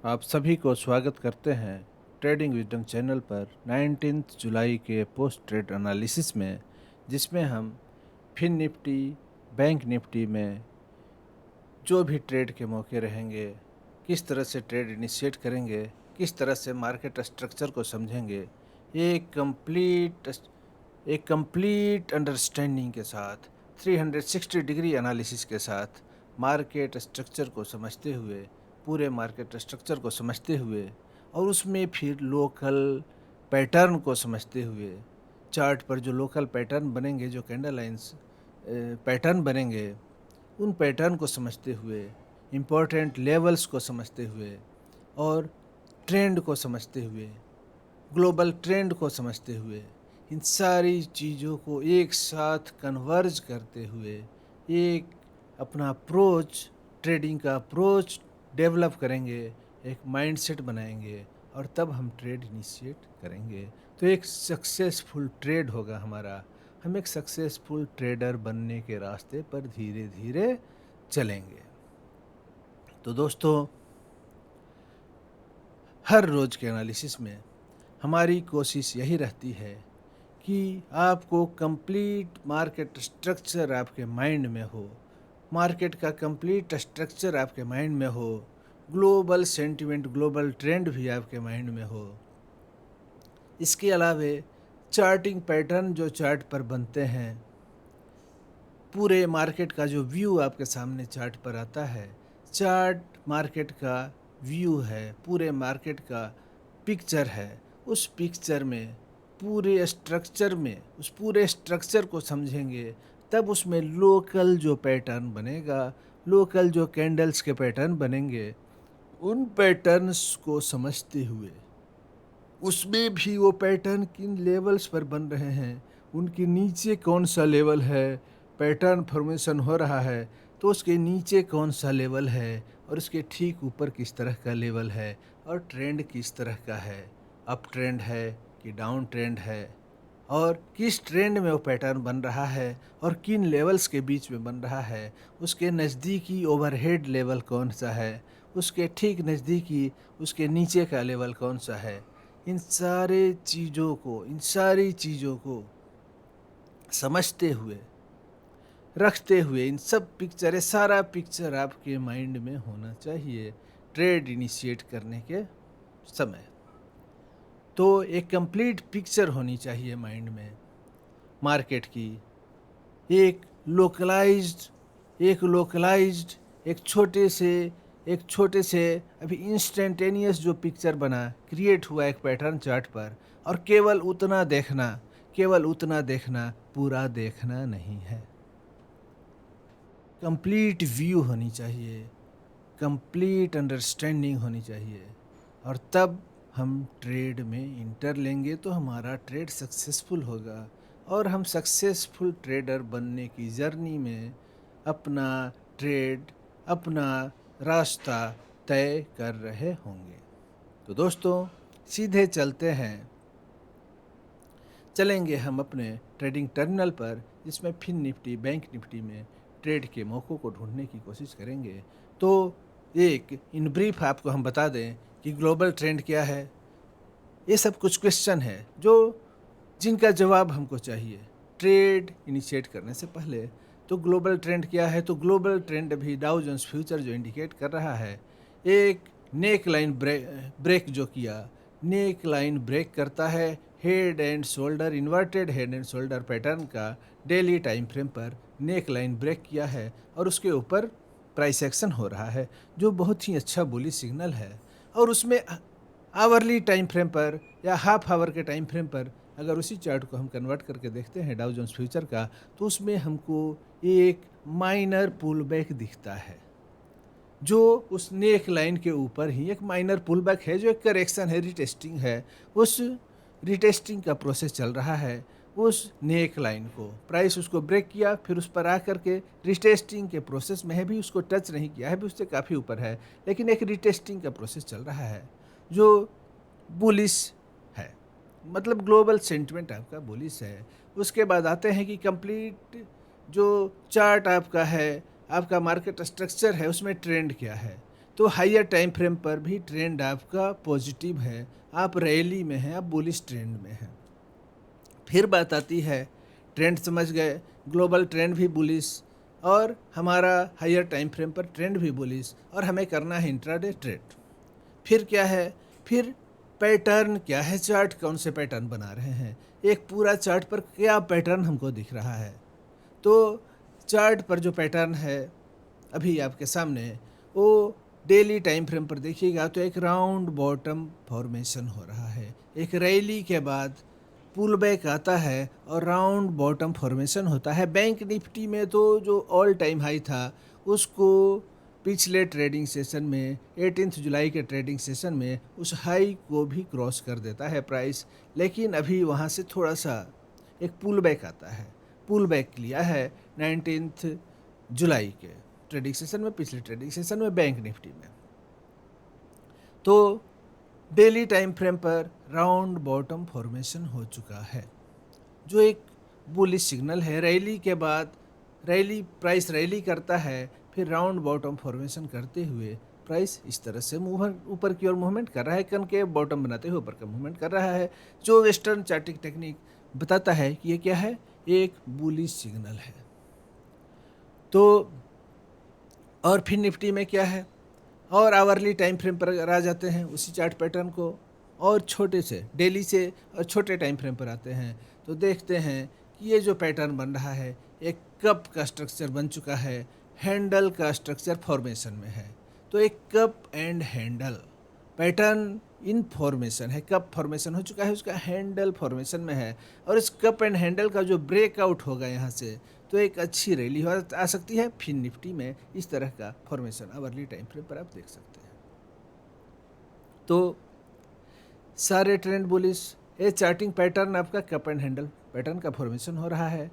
आप सभी को स्वागत करते हैं ट्रेडिंग विजडम चैनल पर 19 जुलाई के पोस्ट ट्रेड एनालिसिस में, जिसमें हम फिन निफ्टी, बैंक निफ्टी में जो भी ट्रेड के मौके रहेंगे, किस तरह से ट्रेड इनिशिएट करेंगे, किस तरह से मार्केट स्ट्रक्चर को समझेंगे, एक कंप्लीट अंडरस्टैंडिंग के साथ 360 डिग्री एनालिसिस के साथ मार्केट स्ट्रक्चर को समझते हुए, पूरे मार्केट स्ट्रक्चर को समझते हुए और उसमें फिर लोकल पैटर्न को समझते हुए, चार्ट पर जो लोकल पैटर्न बनेंगे, जो कैंडल लाइंस पैटर्न बनेंगे, उन पैटर्न को समझते हुए, इम्पोर्टेंट लेवल्स को समझते हुए और ट्रेंड को समझते हुए, ग्लोबल ट्रेंड को समझते हुए, इन सारी चीज़ों को एक साथ कन्वर्ज करते हुए एक अपना अप्रोच, ट्रेडिंग का अप्रोच डेवलप करेंगे, एक माइंडसेट बनाएंगे और तब हम ट्रेड इनिशिएट करेंगे। तो एक सक्सेसफुल ट्रेड होगा हमारा। हम एक सक्सेसफुल ट्रेडर बनने के रास्ते पर धीरे धीरे चलेंगे। तो दोस्तों, हर रोज़ के एनालिसिस में हमारी कोशिश यही रहती है कि आपको कंप्लीट मार्केट स्ट्रक्चर आपके माइंड में हो, मार्केट का कंप्लीट स्ट्रक्चर आपके माइंड में हो, ग्लोबल सेंटिमेंट, ग्लोबल ट्रेंड भी आपके माइंड में हो। इसके अलावे चार्टिंग पैटर्न जो चार्ट पर बनते हैं, पूरे मार्केट का जो व्यू आपके सामने चार्ट पर आता है, चार्ट मार्केट का व्यू है, पूरे मार्केट का पिक्चर है। उस पिक्चर में, पूरे स्ट्रक्चर में, उस पूरे स्ट्रक्चर को समझेंगे, तब उसमें लोकल जो पैटर्न बनेगा, लोकल जो कैंडल्स के पैटर्न बनेंगे, उन पैटर्न्स को समझते हुए, उसमें भी वो पैटर्न किन लेवल्स पर बन रहे हैं, उनके नीचे कौन सा लेवल है, पैटर्न फॉर्मेशन हो रहा है तो उसके नीचे कौन सा लेवल है और उसके ठीक ऊपर किस तरह का लेवल है और ट्रेंड किस तरह का है, अप ट्रेंड है कि डाउन ट्रेंड है, और किस ट्रेंड में वो पैटर्न बन रहा है और किन लेवल्स के बीच में बन रहा है, उसके नज़दीकी ओवरहेड लेवल कौन सा है, उसके ठीक नज़दीकी उसके नीचे का लेवल कौन सा है। इन सारी चीज़ों को समझते हुए, रखते हुए, इन सब पिक्चर, सारा पिक्चर आपके माइंड में होना चाहिए ट्रेड इनिशिएट करने के समय। तो एक कंप्लीट पिक्चर होनी चाहिए माइंड में मार्केट की, एक लोकलाइज्ड एक छोटे से अभी इंस्टेंटेनियस जो पिक्चर बना, क्रिएट हुआ एक पैटर्न चार्ट पर, और केवल उतना देखना, पूरा देखना नहीं है। कंप्लीट व्यू होनी चाहिए, कंप्लीट अंडरस्टैंडिंग होनी चाहिए, और तब हम ट्रेड में इंटर लेंगे तो हमारा ट्रेड सक्सेसफुल होगा और हम सक्सेसफुल ट्रेडर बनने की जर्नी में अपना ट्रेड, अपना रास्ता तय कर रहे होंगे। तो दोस्तों, सीधे चलेंगे हम अपने ट्रेडिंग टर्मिनल पर, जिसमें फिन निफ्टी, बैंक निफ्टी में ट्रेड के मौक़ों को ढूंढने की कोशिश करेंगे। तो एक इन ब्रीफ आपको हम बता दें कि ग्लोबल ट्रेंड क्या है। ये सब कुछ क्वेश्चन है जो जिनका जवाब हमको चाहिए ट्रेड इनिशिएट करने से पहले। तो ग्लोबल ट्रेंड क्या है? तो ग्लोबल ट्रेंड अभी डाउ जोन्स फ्यूचर जो इंडिकेट कर रहा है, एक नेक लाइन ब्रेक जो किया, नेक लाइन ब्रेक करता है head and shoulder, inverted head and shoulder pattern का डेली टाइम फ्रेम पर नेक लाइन ब्रेक किया है और उसके ऊपर प्राइस एक्शन हो रहा है, जो बहुत ही अच्छा बुलिश सिग्नल है। और उसमें आवरली टाइम फ्रेम पर या हाफ आवर के टाइम फ्रेम पर अगर उसी चार्ट को हम कन्वर्ट करके देखते हैं डाउ जोन्स फ्यूचर का, तो उसमें हमको एक माइनर पुल बैक दिखता है, जो उस नेक लाइन के ऊपर ही एक माइनर पुल बैक है, जो एक करेक्शन है, रिटेस्टिंग है। उस रिटेस्टिंग का प्रोसेस चल रहा है। उस नेक लाइन को प्राइस उसको ब्रेक किया, फिर उस पर आकर के रिटेस्टिंग के प्रोसेस में है, भी उसको टच नहीं किया है, भी उससे काफ़ी ऊपर है, लेकिन एक रिटेस्टिंग का प्रोसेस चल रहा है जो बुलिश है, मतलब ग्लोबल सेंटिमेंट आपका बुलिश है। उसके बाद आते हैं कि कंप्लीट जो चार्ट आपका है, आपका मार्केट स्ट्रक्चर है, उसमें ट्रेंड क्या है। तो हायर टाइम फ्रेम पर भी ट्रेंड आपका पॉजिटिव है, आप रैली में हैं, आप बुलिश ट्रेंड में हैं। फिर बात आती है, ट्रेंड समझ गए, ग्लोबल ट्रेंड भी बुलिश और हमारा हायर टाइम फ्रेम पर ट्रेंड भी बुलिश और हमें करना है इंट्राडे ट्रेड। फिर क्या है, फिर पैटर्न क्या है, चार्ट कौन से पैटर्न बना रहे हैं, एक पूरा चार्ट पर क्या पैटर्न हमको दिख रहा है। तो चार्ट पर जो पैटर्न है अभी आपके सामने, वो डेली टाइम फ्रेम पर देखिएगा तो एक राउंड बॉटम फॉर्मेशन हो रहा है, एक रैली के बाद पुल बैक आता है और राउंड बॉटम फॉर्मेशन होता है। बैंक निफ्टी में तो जो ऑल टाइम हाई था उसको पिछले ट्रेडिंग सेशन में 18 जुलाई के ट्रेडिंग सेशन में उस हाई को भी क्रॉस कर देता है प्राइस, लेकिन अभी वहाँ से थोड़ा सा एक पुल बैक आता है, पुल बैक लिया है 19 जुलाई के ट्रेडिंग सेशन में, पिछले ट्रेडिंग सेशन में बैंक निफ्टी में। तो डेली टाइम फ्रेम पर राउंड बॉटम फॉर्मेशन हो चुका है, जो एक बुलिश सिग्नल है। रैली के बाद प्राइस रैली करता है, फिर राउंड बॉटम फॉर्मेशन करते हुए प्राइस इस तरह से ऊपर की ओर मूवमेंट कर रहा है, कनकेव बॉटम बनाते हुए ऊपर का मूवमेंट कर रहा है, जो वेस्टर्न चार्टिंग टेक्निक बताता है कि ये क्या है, एक बुलिश सिग्नल है। तो और फिर निफ्टी में क्या है, और आवरली टाइम फ्रेम पर अगर आ जाते हैं उसी चार्ट पैटर्न को, और छोटे से डेली से और छोटे टाइम फ्रेम पर आते हैं तो देखते हैं कि ये जो पैटर्न बन रहा है एक कप का स्ट्रक्चर बन चुका है, हैंडल का स्ट्रक्चर फॉर्मेशन में है। तो एक cup and handle pattern in formation है, कप फॉर्मेशन हो चुका है, उसका हैंडल फॉर्मेशन में है, और इस कप एंड हैंडल का जो ब्रेकआउट होगा यहाँ से तो एक अच्छी रैली आ सकती है। फिर निफ्टी में इस तरह का फॉर्मेशन आवरली टाइम फ्रेम पर आप देख सकते हैं। तो सारे ट्रेंड बुलिश, ये चार्टिंग पैटर्न आपका कप एंड हैंडल पैटर्न का फॉर्मेशन हो रहा है,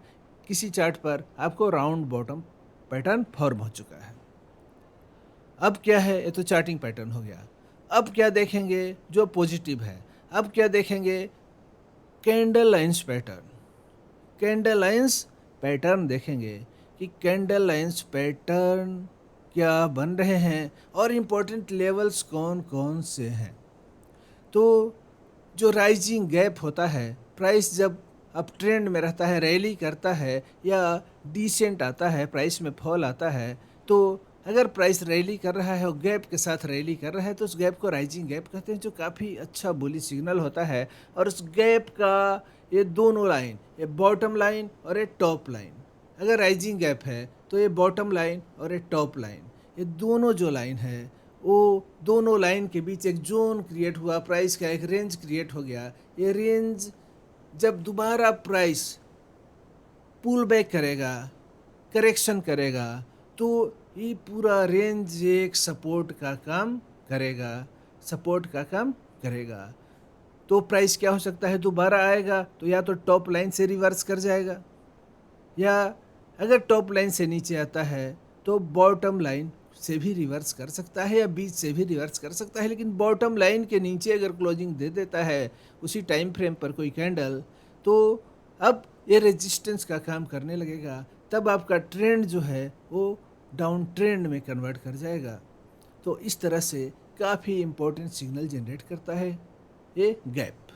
किसी चार्ट पर आपको राउंड बॉटम पैटर्न फॉर्म हो चुका है। अब क्या है, ये तो चार्टिंग पैटर्न हो गया। अब क्या देखेंगे जो पॉजिटिव है, अब क्या देखेंगे, candle lines pattern. Candle lines pattern देखेंगे कि कैंडल लाइंस पैटर्न क्या बन रहे हैं और इम्पोर्टेंट लेवल्स कौन कौन से हैं। तो जो राइजिंग गैप होता है, प्राइस जब अप ट्रेंड में रहता है, रैली करता है या डिसेंट आता है, प्राइस में फॉल आता है, तो अगर प्राइस रैली कर रहा है और गैप के साथ रैली कर रहा है तो उस गैप को राइजिंग गैप कहते हैं, जो काफ़ी अच्छा बुलिश सिग्नल होता है। और उस गैप का ये दोनों लाइन, ये बॉटम लाइन और ये टॉप लाइन, अगर राइजिंग गैप है तो ये बॉटम लाइन और ये टॉप लाइन, ये दोनों जो लाइन है वो दोनों लाइन के बीच एक जोन क्रिएट हुआ, प्राइस का एक रेंज क्रिएट हो गया। ये रेंज जब दोबारा प्राइस पुल बैक करेगा, करेक्शन करेगा, तो ये पूरा रेंज एक सपोर्ट का काम करेगा, सपोर्ट का काम करेगा। तो प्राइस क्या हो सकता है, दोबारा आएगा तो या तो टॉप लाइन से रिवर्स कर जाएगा, या अगर टॉप लाइन से नीचे आता है तो बॉटम लाइन से भी रिवर्स कर सकता है या बीच से भी रिवर्स कर सकता है। लेकिन बॉटम लाइन के नीचे अगर क्लोजिंग दे देता है उसी टाइम फ्रेम पर कोई कैंडल, तो अब ये रेजिस्टेंस का काम करने लगेगा, तब आपका ट्रेंड जो है वो डाउन ट्रेंड में कन्वर्ट कर जाएगा। तो इस तरह से काफ़ी इम्पोर्टेंट सिग्नल जनरेट करता है ये गैप।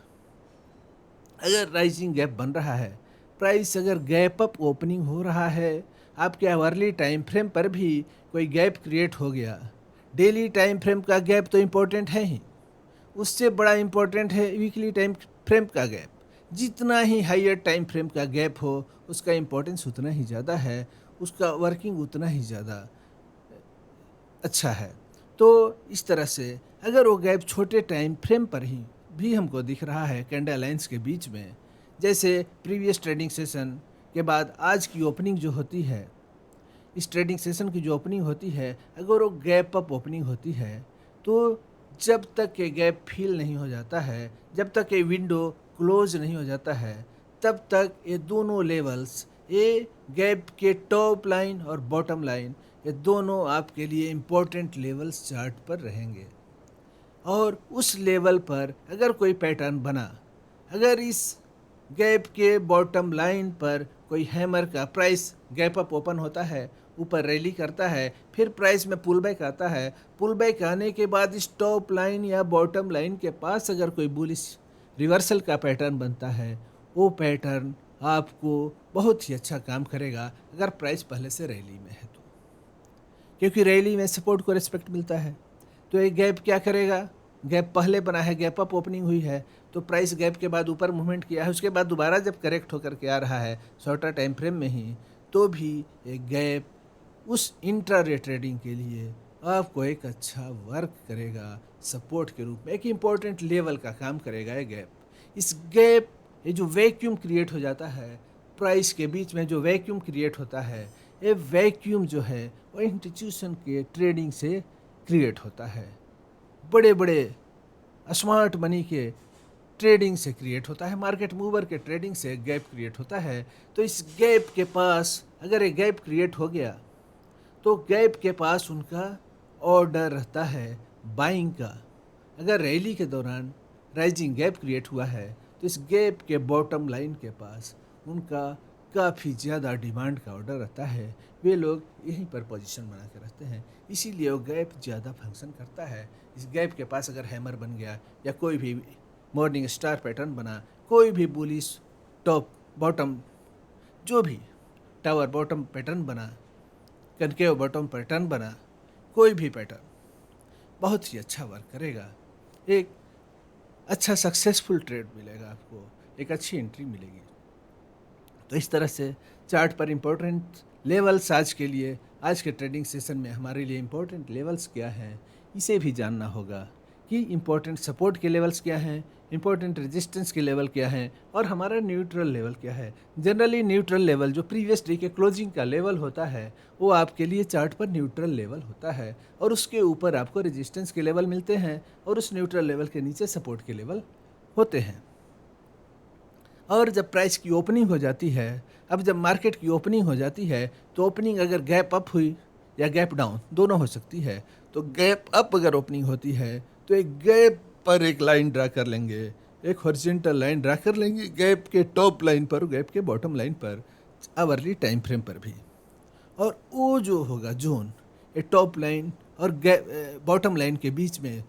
अगर राइजिंग गैप बन रहा है, प्राइस अगर गैप अप ओपनिंग हो रहा है, आपके आवरली टाइम फ्रेम पर भी कोई गैप क्रिएट हो गया, डेली टाइम फ्रेम का गैप तो इम्पोर्टेंट है ही, उससे बड़ा इम्पोर्टेंट है वीकली टाइम फ्रेम का गैप। जितना ही हायर टाइम फ्रेम का गैप हो उसका इम्पोर्टेंस उतना ही ज़्यादा है, उसका वर्किंग उतना ही ज़्यादा अच्छा है। तो इस तरह से अगर वो गैप छोटे टाइम फ्रेम पर ही भी हमको दिख रहा है कैंडल लाइंस के बीच में, जैसे प्रीवियस ट्रेडिंग सेशन के बाद आज की ओपनिंग जो होती है, इस ट्रेडिंग सेशन की जो ओपनिंग होती है, अगर वो गैप अप ओपनिंग होती है तो जब तक ये गैप फिल नहीं हो जाता है, जब तक ये विंडो क्लोज नहीं हो जाता है, तब तक ये दोनों लेवल्स, ये गैप के टॉप लाइन और बॉटम लाइन, ये दोनों आपके लिए इम्पोर्टेंट लेवल्स चार्ट पर रहेंगे। और उस लेवल पर अगर कोई पैटर्न बना, अगर इस गैप के बॉटम लाइन पर कोई हैमर का प्राइस गैप अप ओपन होता है, ऊपर रैली करता है, फिर प्राइस में पुल बैक आता है। पुल बैक आने के बाद इस टॉप लाइन या बॉटम लाइन के पास अगर कोई बुलिश रिवर्सल का पैटर्न बनता है, वो पैटर्न आपको बहुत ही अच्छा काम करेगा अगर प्राइस पहले से रैली में है तो, क्योंकि रैली में सपोर्ट को रिस्पेक्ट मिलता है। तो एक गैप क्या करेगा, गैप पहले बना है, गैप अप ओपनिंग हुई है, तो प्राइस गैप के बाद ऊपर मूवमेंट किया है, उसके बाद दोबारा जब करेक्ट होकर के आ रहा है शॉर्टर टाइम फ्रेम में ही, तो भी एक गैप उस इंट्राडे ट्रेडिंग के लिए आपको एक अच्छा वर्क करेगा, सपोर्ट के रूप में एक इम्पोर्टेंट लेवल का काम करेगा ये गैप। इस गैप, ये जो वैक्यूम क्रिएट हो जाता है प्राइस के बीच में, जो वैक्यूम क्रिएट होता है, ये वैक्यूम जो है वो इंस्टीट्यूशन के ट्रेडिंग से क्रिएट होता है, बड़े बड़े स्मार्ट मनी के ट्रेडिंग से क्रिएट होता है, मार्केट मूवर के ट्रेडिंग से गैप क्रिएट होता है। तो इस गैप के पास अगर एक गैप क्रिएट हो गया तो गैप के पास उनका ऑर्डर रहता है बाइंग का। अगर रैली के दौरान राइजिंग गैप क्रिएट हुआ है तो इस गैप के बॉटम लाइन के पास उनका काफ़ी ज़्यादा डिमांड का ऑर्डर रहता है, वे लोग यहीं पर पोजीशन बना के रहते हैं, इसीलिए वो गैप ज़्यादा फंक्शन करता है। इस गैप के पास अगर हैमर बन गया या कोई भी मॉर्निंग स्टार पैटर्न बना, कोई भी बुलिश टॉप बॉटम, जो भी टावर बॉटम पैटर्न बना, कनकेव बॉटम पैटर्न बना, कोई भी पैटर्न बहुत ही अच्छा वर्क करेगा, एक अच्छा सक्सेसफुल ट्रेड मिलेगा आपको, एक अच्छी एंट्री मिलेगी। तो इस तरह से चार्ट पर इम्पोर्टेंट लेवल्स आज के लिए, आज के ट्रेडिंग सेशन में हमारे लिए इम्पोर्टेंट लेवल्स क्या हैं, इसे भी जानना होगा कि इम्पोर्टेंट सपोर्ट के लेवल्स क्या हैं, इम्पोर्टेंट रेजिस्टेंस के लेवल क्या हैं और हमारा न्यूट्रल लेवल क्या है। जनरली न्यूट्रल लेवल जो प्रीवियस डे के क्लोजिंग का लेवल होता है वो आपके लिए चार्ट पर न्यूट्रल लेवल होता है, और उसके ऊपर आपको रेजिस्टेंस के लेवल मिलते हैं और उस न्यूट्रल लेवल के नीचे सपोर्ट के लेवल होते हैं। और जब प्राइस की ओपनिंग हो जाती है, अब जब मार्केट की ओपनिंग हो जाती है तो ओपनिंग अगर गैप अप हुई या गैप डाउन दोनों हो सकती है, तो गैप अप अगर ओपनिंग होती है तो एक गैप पर एक लाइन ड्रा कर लेंगे, एक हॉरिजॉन्टल लाइन ड्रा कर लेंगे गैप के टॉप लाइन पर, गैप के बॉटम लाइन पर, आवरली टाइम फ्रेम पर भी। और वो जो होगा जोन, ये टॉप लाइन और बॉटम लाइन के बीच में,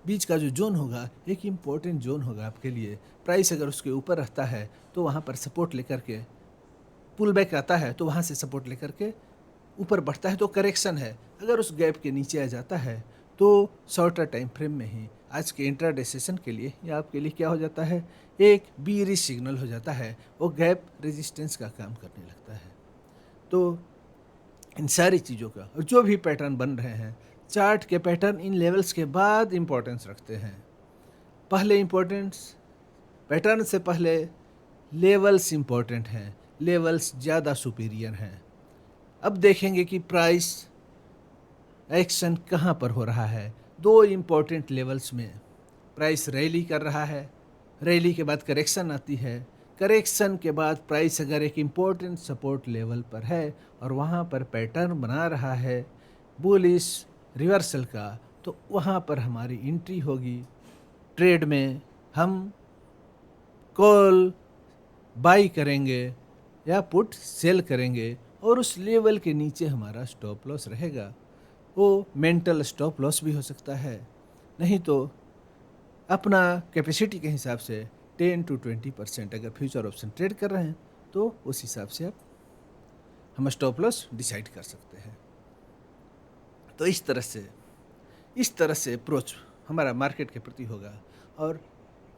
बीच का जो जोन होगा एक इम्पोर्टेंट जोन होगा आपके लिए। प्राइस अगर उसके ऊपर रहता है तो वहाँ पर सपोर्ट लेकर के, पुल बैक आता है तो वहाँ से सपोर्ट लेकर के ऊपर बढ़ता है तो करेक्शन है। अगर उस गैप के नीचे आ जाता है तो शॉर्टर टाइम फ्रेम में ही आज के इंट्राडे सेशन के लिए या आपके लिए क्या हो जाता है, एक बीरिश सिग्नल हो जाता है, वो गैप रेजिस्टेंस का काम करने लगता है। तो इन सारी चीज़ों का, और जो भी पैटर्न बन रहे हैं चार्ट के पैटर्न इन लेवल्स के बाद इम्पोर्टेंस रखते हैं। पहले इम्पोर्टेंस, पैटर्न से पहले लेवल्स इम्पोर्टेंट हैं, लेवल्स ज़्यादा सुपीरियर हैं। अब देखेंगे कि प्राइस एक्शन कहाँ पर हो रहा है। दो इम्पोर्टेंट लेवल्स में प्राइस रैली कर रहा है, रैली के बाद करेक्शन आती है, करेक्शन के बाद प्राइस अगर एक इम्पोर्टेंट सपोर्ट लेवल पर है और वहाँ पर पैटर्न बना रहा है बुलिश रिवर्सल का, तो वहाँ पर हमारी एंट्री होगी। ट्रेड में हम कॉल बाई करेंगे या पुट सेल करेंगे और उस लेवल के नीचे हमारा स्टॉप लॉस रहेगा। वो मेंटल स्टॉप लॉस भी हो सकता है, नहीं तो अपना कैपेसिटी के हिसाब से 10 to 20% अगर फ्यूचर ऑप्शन ट्रेड कर रहे हैं तो उस हिसाब से आप हम स्टॉप लॉस डिसाइड कर सकते हैं। तो इस तरह से अप्रोच हमारा मार्केट के प्रति होगा और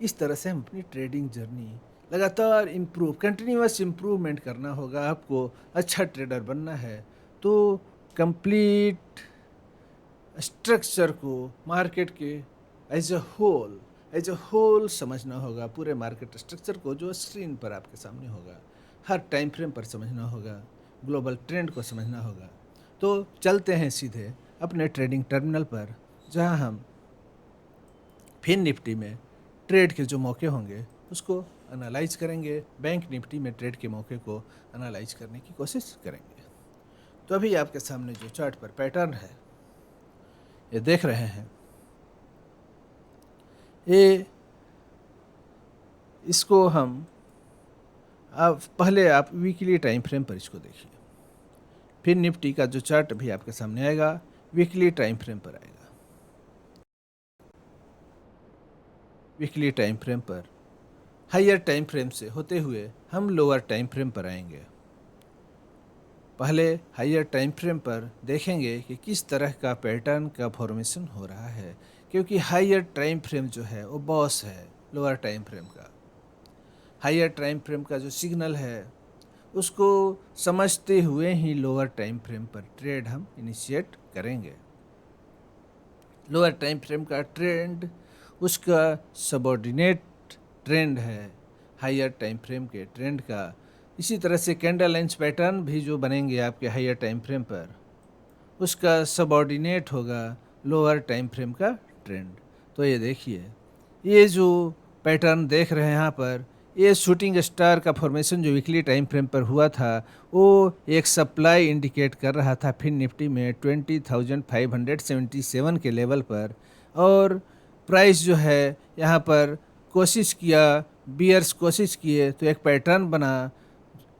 इस तरह से हम अपनी ट्रेडिंग जर्नी लगातार इम्प्रूव, कंटिन्यूअस इम्प्रूवमेंट करना होगा। आपको अच्छा ट्रेडर बनना है तो कंप्लीट स्ट्रक्चर को मार्केट के एज अ होल समझना होगा, पूरे मार्केट स्ट्रक्चर को जो स्क्रीन पर आपके सामने होगा, हर टाइम फ्रेम पर समझना होगा, ग्लोबल ट्रेंड को समझना होगा। तो चलते हैं सीधे अपने ट्रेडिंग टर्मिनल पर, जहां हम फिन निफ्टी में ट्रेड के जो मौके होंगे उसको एनालाइज करेंगे, बैंक निफ्टी में ट्रेड के मौके को एनालाइज करने की कोशिश करेंगे। तो अभी आपके सामने जो चार्ट पर पैटर्न है ये देख रहे हैं, ये इसको हम, आप पहले आप वीकली टाइम फ्रेम पर इसको देखिए। फिर निफ्टी का जो चार्ट भी आपके सामने आएगा वीकली टाइम फ्रेम पर आएगा। वीकली टाइम फ्रेम पर हायर टाइम फ्रेम से होते हुए हम लोअर टाइम फ्रेम पर आएंगे। पहले हायर टाइम फ्रेम पर देखेंगे कि किस तरह का पैटर्न का फॉर्मेशन हो रहा है, क्योंकि हायर टाइम फ्रेम जो है वो बॉस है लोअर टाइम फ्रेम का। हायर टाइम फ्रेम का जो सिग्नल है उसको समझते हुए ही लोअर टाइम फ्रेम पर ट्रेड हम इनिशिएट करेंगे। लोअर टाइम फ्रेम का ट्रेंड उसका सबऑर्डिनेट ट्रेंड है हायर टाइम फ्रेम के ट्रेंड का। इसी तरह से कैंडल लाइंस पैटर्न भी जो बनेंगे आपके हायर टाइम फ्रेम पर उसका सबऑर्डिनेट होगा लोअर टाइम फ्रेम का ट्रेंड। तो ये देखिए, ये जो पैटर्न देख रहे हैं यहाँ पर, ये शूटिंग स्टार का फॉर्मेशन जो वीकली टाइम फ्रेम पर हुआ था वो एक सप्लाई इंडिकेट कर रहा था फिर निफ्टी में 20,577 के लेवल पर। और प्राइस जो है यहाँ पर कोशिश किया, बियर्स कोशिश किए तो एक पैटर्न बना,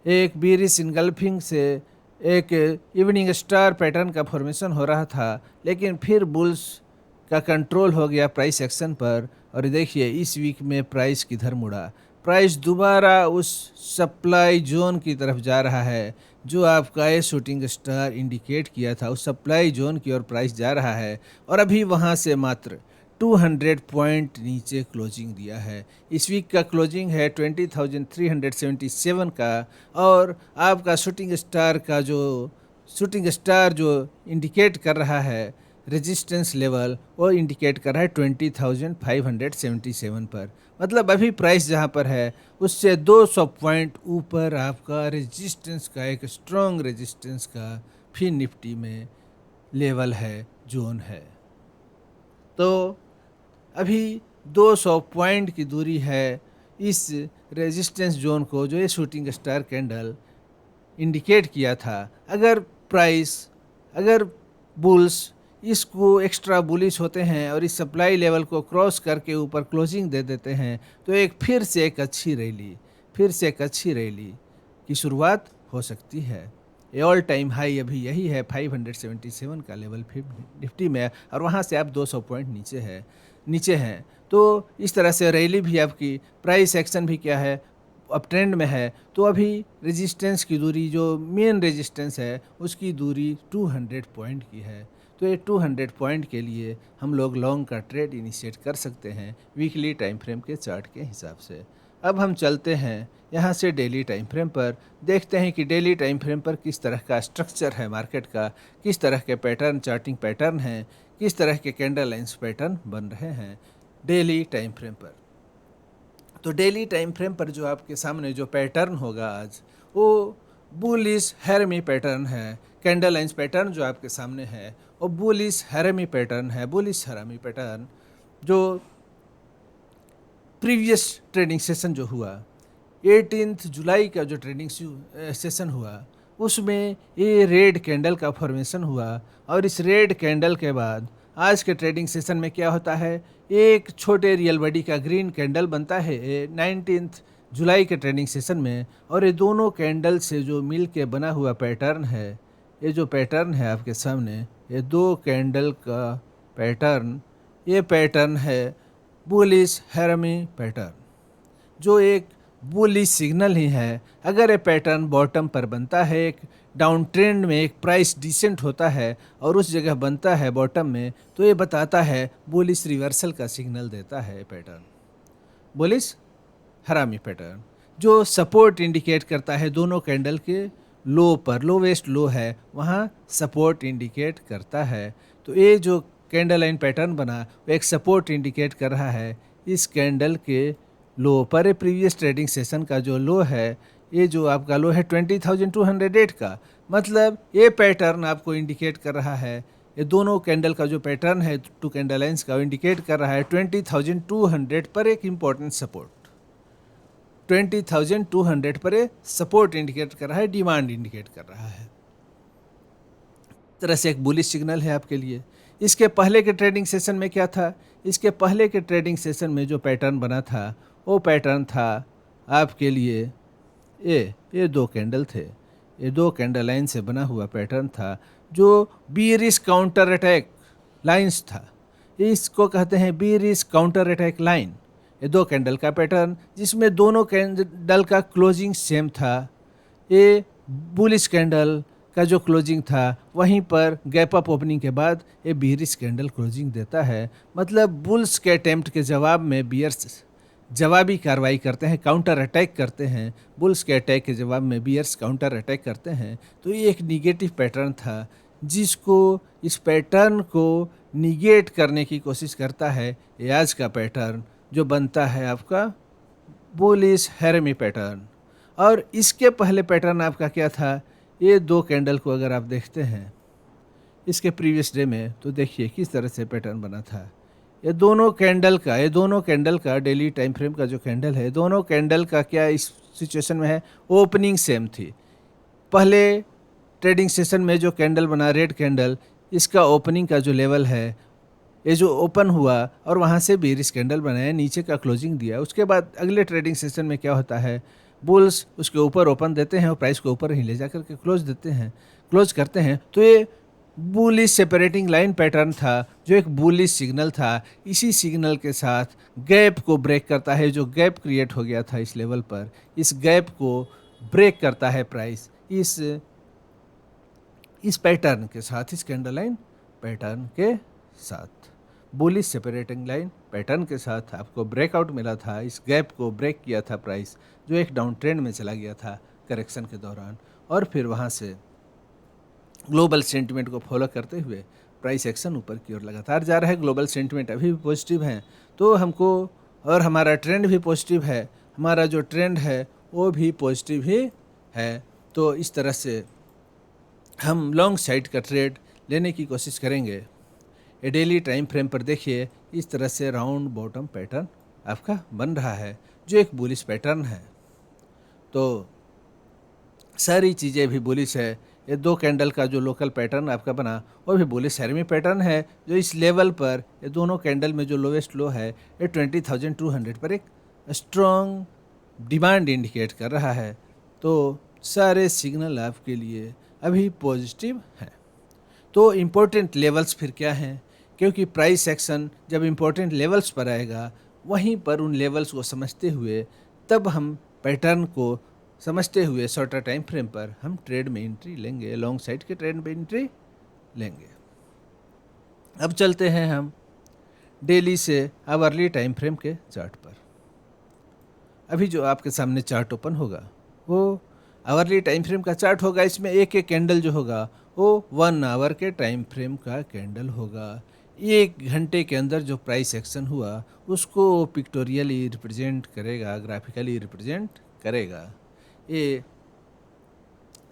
एक बीरिश इनगल्फिंग से एक इवनिंग स्टार पैटर्न का फॉर्मेशन हो रहा था, लेकिन फिर बुल्स का कंट्रोल हो गया प्राइस एक्शन पर। और देखिए इस वीक में प्राइस किधर मुड़ा, प्राइस दोबारा उस सप्लाई जोन की तरफ जा रहा है जो आपका ये शूटिंग स्टार इंडिकेट किया था, उस सप्लाई जोन की ओर प्राइस जा रहा है। और अभी वहाँ से मात्र 200 पॉइंट नीचे क्लोजिंग दिया है। इस वीक का क्लोजिंग है 20,377 का, और आपका शूटिंग स्टार जो इंडिकेट कर रहा है रेजिस्टेंस लेवल वो इंडिकेट कर रहा है 20,577 पर। मतलब अभी प्राइस जहाँ पर है उससे 200 पॉइंट ऊपर आपका रेजिस्टेंस का, एक स्ट्रॉन्ग रेजिस्टेंस का फिर निफ्टी में लेवल है, जोन है। तो अभी 200 पॉइंट की दूरी है इस रेजिस्टेंस जोन को जो ये शूटिंग स्टार कैंडल इंडिकेट किया था। अगर बुल्स इसको एक्स्ट्रा बुलिश होते हैं और इस सप्लाई लेवल को क्रॉस करके ऊपर क्लोजिंग दे देते हैं तो फिर से एक अच्छी रैली की शुरुआत हो सकती है। ये ऑल टाइम हाई अभी यही है 577 का लेवल फिर निफ्टी में, और वहाँ से आप 200 पॉइंट नीचे हैं। तो इस तरह से रैली भी आपकी, प्राइस एक्शन भी क्या है, अब ट्रेंड में है। तो अभी रेजिस्टेंस की दूरी, जो मेन रेजिस्टेंस है उसकी दूरी 200 पॉइंट की है। तो ये 200 पॉइंट के लिए हम लोग लॉन्ग का ट्रेड इनिशिएट कर सकते हैं वीकली टाइम फ्रेम के चार्ट के हिसाब से। अब हम चलते हैं यहाँ से डेली टाइम फ्रेम पर, देखते हैं कि डेली टाइम फ्रेम पर किस तरह का स्ट्रक्चर है मार्केट का, किस तरह के पैटर्न, चार्टिंग पैटर्न हैं, किस तरह के कैंडल लाइंस पैटर्न बन रहे हैं डेली टाइम फ्रेम पर। तो डेली टाइम फ्रेम पर जो आपके सामने जो पैटर्न होगा आज वो बुलिश हैरमी पैटर्न है। कैंडल लाइंस पैटर्न जो आपके सामने है वो बुलिश हैरमी पैटर्न जो प्रीवियस ट्रेडिंग सेशन जो हुआ 18 जुलाई का जो ट्रेडिंग सेशन हुआ उसमें ये रेड कैंडल का फॉर्मेशन हुआ। और इस रेड कैंडल के बाद आज के ट्रेडिंग सेशन में क्या होता है, एक छोटे रियल बॉडी का ग्रीन कैंडल बनता है 19 जुलाई के ट्रेडिंग सेशन में। और ये दोनों कैंडल से जो मिल के बना हुआ पैटर्न है, ये जो पैटर्न है आपके सामने, ये दो कैंडल का पैटर्न, ये पैटर्न है बुलिश हैरमी पैटर्न, जो एक बुलिश सिग्नल ही है। अगर ये पैटर्न बॉटम पर बनता है, एक डाउन ट्रेंड में एक प्राइस डिसेंट होता है और उस जगह बनता है बॉटम में, तो ये बताता है बुलिश रिवर्सल का सिग्नल देता है पैटर्न, बुलिश हैरमी पैटर्न, जो सपोर्ट इंडिकेट करता है दोनों कैंडल के लो पर, लोवेस्ट लो है वहाँ सपोर्ट इंडिकेट करता है। तो ये जो कैंडल लाइन पैटर्न बना वो एक सपोर्ट इंडिकेट कर रहा है इस कैंडल के लो पर। प्रीवियस ट्रेडिंग सेशन का जो लो है, ये जो आपका लो है 20,208 का, मतलब ये पैटर्न आपको इंडिकेट कर रहा है, ये दोनों कैंडल का जो पैटर्न है टू कैंडल लाइंस का इंडिकेट कर रहा है 20,200 पर एक इम्पॉर्टेंट सपोर्ट, 20,200 पर ये सपोर्ट इंडिकेट कर रहा है, डिमांड इंडिकेट कर रहा है। इस तरह से एक बुलिश सिग्नल है आपके लिए। इसके पहले के ट्रेडिंग सेशन में क्या था, इसके पहले के ट्रेडिंग सेशन में जो पैटर्न बना था वो पैटर्न था आपके लिए ये दो कैंडल थे, ये 2 कैंडल लाइन से बना हुआ पैटर्न था जो बीरिश काउंटर अटैक लाइंस था। इसको कहते हैं बीरिश काउंटर अटैक लाइन। ये 2 कैंडल का पैटर्न जिसमें दोनों कैंडल का क्लोजिंग सेम था। ये बुलिश कैंडल का जो क्लोजिंग था वहीं पर गैप अप ओपनिंग के बाद ये बीरिश कैंडल क्लोजिंग देता है। मतलब बुल्स के अटेम्प्ट के जवाब में बियर्स जवाबी कार्रवाई करते हैं, काउंटर अटैक करते हैं। बुल्स के अटैक के जवाब में बियर्स काउंटर अटैक करते हैं। तो ये एक निगेटिव पैटर्न था जिसको इस पैटर्न को निगेट करने की कोशिश करता है ये आज का पैटर्न जो बनता है आपका बुलिश हैरमी पैटर्न। और इसके पहले पैटर्न आपका क्या था, ये 2 कैंडल को अगर आप देखते हैं इसके प्रीवियस डे में तो देखिए किस तरह से पैटर्न बना था। ये दोनों कैंडल का डेली टाइम फ्रेम का जो कैंडल है, दोनों कैंडल का क्या इस सिचुएशन में है, ओपनिंग सेम थी। पहले ट्रेडिंग सेशन में जो कैंडल बना रेड कैंडल, इसका ओपनिंग का जो लेवल है, ये जो ओपन हुआ और वहाँ से बेरिश कैंडल बनाया, नीचे का क्लोजिंग दिया। उसके बाद अगले ट्रेडिंग सेशन में क्या होता है, बुल्स उसके ऊपर ओपन देते हैं और प्राइस को ऊपर ही ले जा करके क्लोज करते हैं। तो ये बुलिश सेपरेटिंग लाइन पैटर्न था जो एक बुलिश सिग्नल था। इसी सिग्नल के साथ गैप को ब्रेक करता है, जो गैप क्रिएट हो गया था इस लेवल पर, इस गैप को ब्रेक करता है प्राइस इस पैटर्न के साथ, इस कैंडल लाइन पैटर्न के साथ, बुलिश सेपरेटिंग लाइन पैटर्न के साथ आपको ब्रेकआउट मिला था। इस गैप को ब्रेक किया था प्राइस, जो एक डाउन ट्रेंड में चला गया था करेक्शन के दौरान, और फिर वहाँ से ग्लोबल सेंटिमेंट को फॉलो करते हुए प्राइस एक्शन ऊपर की ओर लगातार जा रहा है। ग्लोबल सेंटिमेंट अभी भी पॉजिटिव है तो हमको, और हमारा ट्रेंड भी पॉजिटिव है, हमारा जो ट्रेंड है वो भी पॉजिटिव ही है। तो इस तरह से हम लॉन्ग साइड का ट्रेड लेने की कोशिश करेंगे। ये डेली टाइम फ्रेम पर देखिए इस तरह से राउंड बॉटम पैटर्न आपका बन रहा है जो एक बुलिश पैटर्न है। तो सारी चीज़ें भी बुलिश है। ये 2 कैंडल का जो लोकल पैटर्न आपका बना वो भी बुलिश हैरमी पैटर्न है, जो इस लेवल पर ये दोनों कैंडल में जो लोवेस्ट लो है ये 20,200 पर एक स्ट्रॉन्ग डिमांड इंडिकेट कर रहा है। तो सारे सिग्नल आपके लिए अभी पॉजिटिव हैं। तो इम्पोर्टेंट लेवल्स फिर क्या हैं, क्योंकि प्राइस एक्शन जब इम्पोर्टेंट लेवल्स पर आएगा वहीं पर उन लेवल्स को समझते हुए तब हम पैटर्न को समझते हुए शॉर्टर टाइम फ्रेम पर हम ट्रेड में एंट्री लेंगे, लॉन्ग साइड के ट्रेड में एंट्री लेंगे। अब चलते हैं हम डेली से आवरली टाइम फ्रेम के चार्ट पर। अभी जो आपके सामने चार्ट ओपन होगा वो आवरली टाइम फ्रेम का चार्ट होगा। इसमें एक एक कैंडल जो होगा वो 1 आवर के टाइम फ्रेम का कैंडल होगा। 1 घंटे के अंदर जो प्राइस एक्शन हुआ उसको पिक्टोरियली रिप्रेजेंट करेगा, ग्राफिकली रिप्रेजेंट करेगा। ये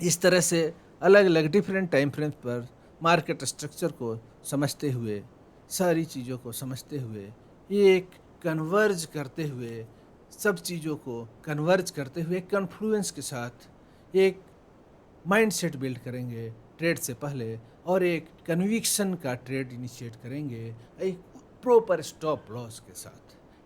इस तरह से अलग अलग डिफरेंट टाइम फ्रेम्स पर मार्केट स्ट्रक्चर को समझते हुए, सारी चीज़ों को समझते हुए, एक कन्वर्ज करते हुए, सब चीज़ों को कन्वर्ज करते हुए कन्फ्लुएंस के साथ एक माइंडसेट बिल्ड करेंगे ट्रेड से पहले, और एक कन्विक्शन का ट्रेड इनिशिएट करेंगे एक प्रॉपर स्टॉप लॉस के साथ।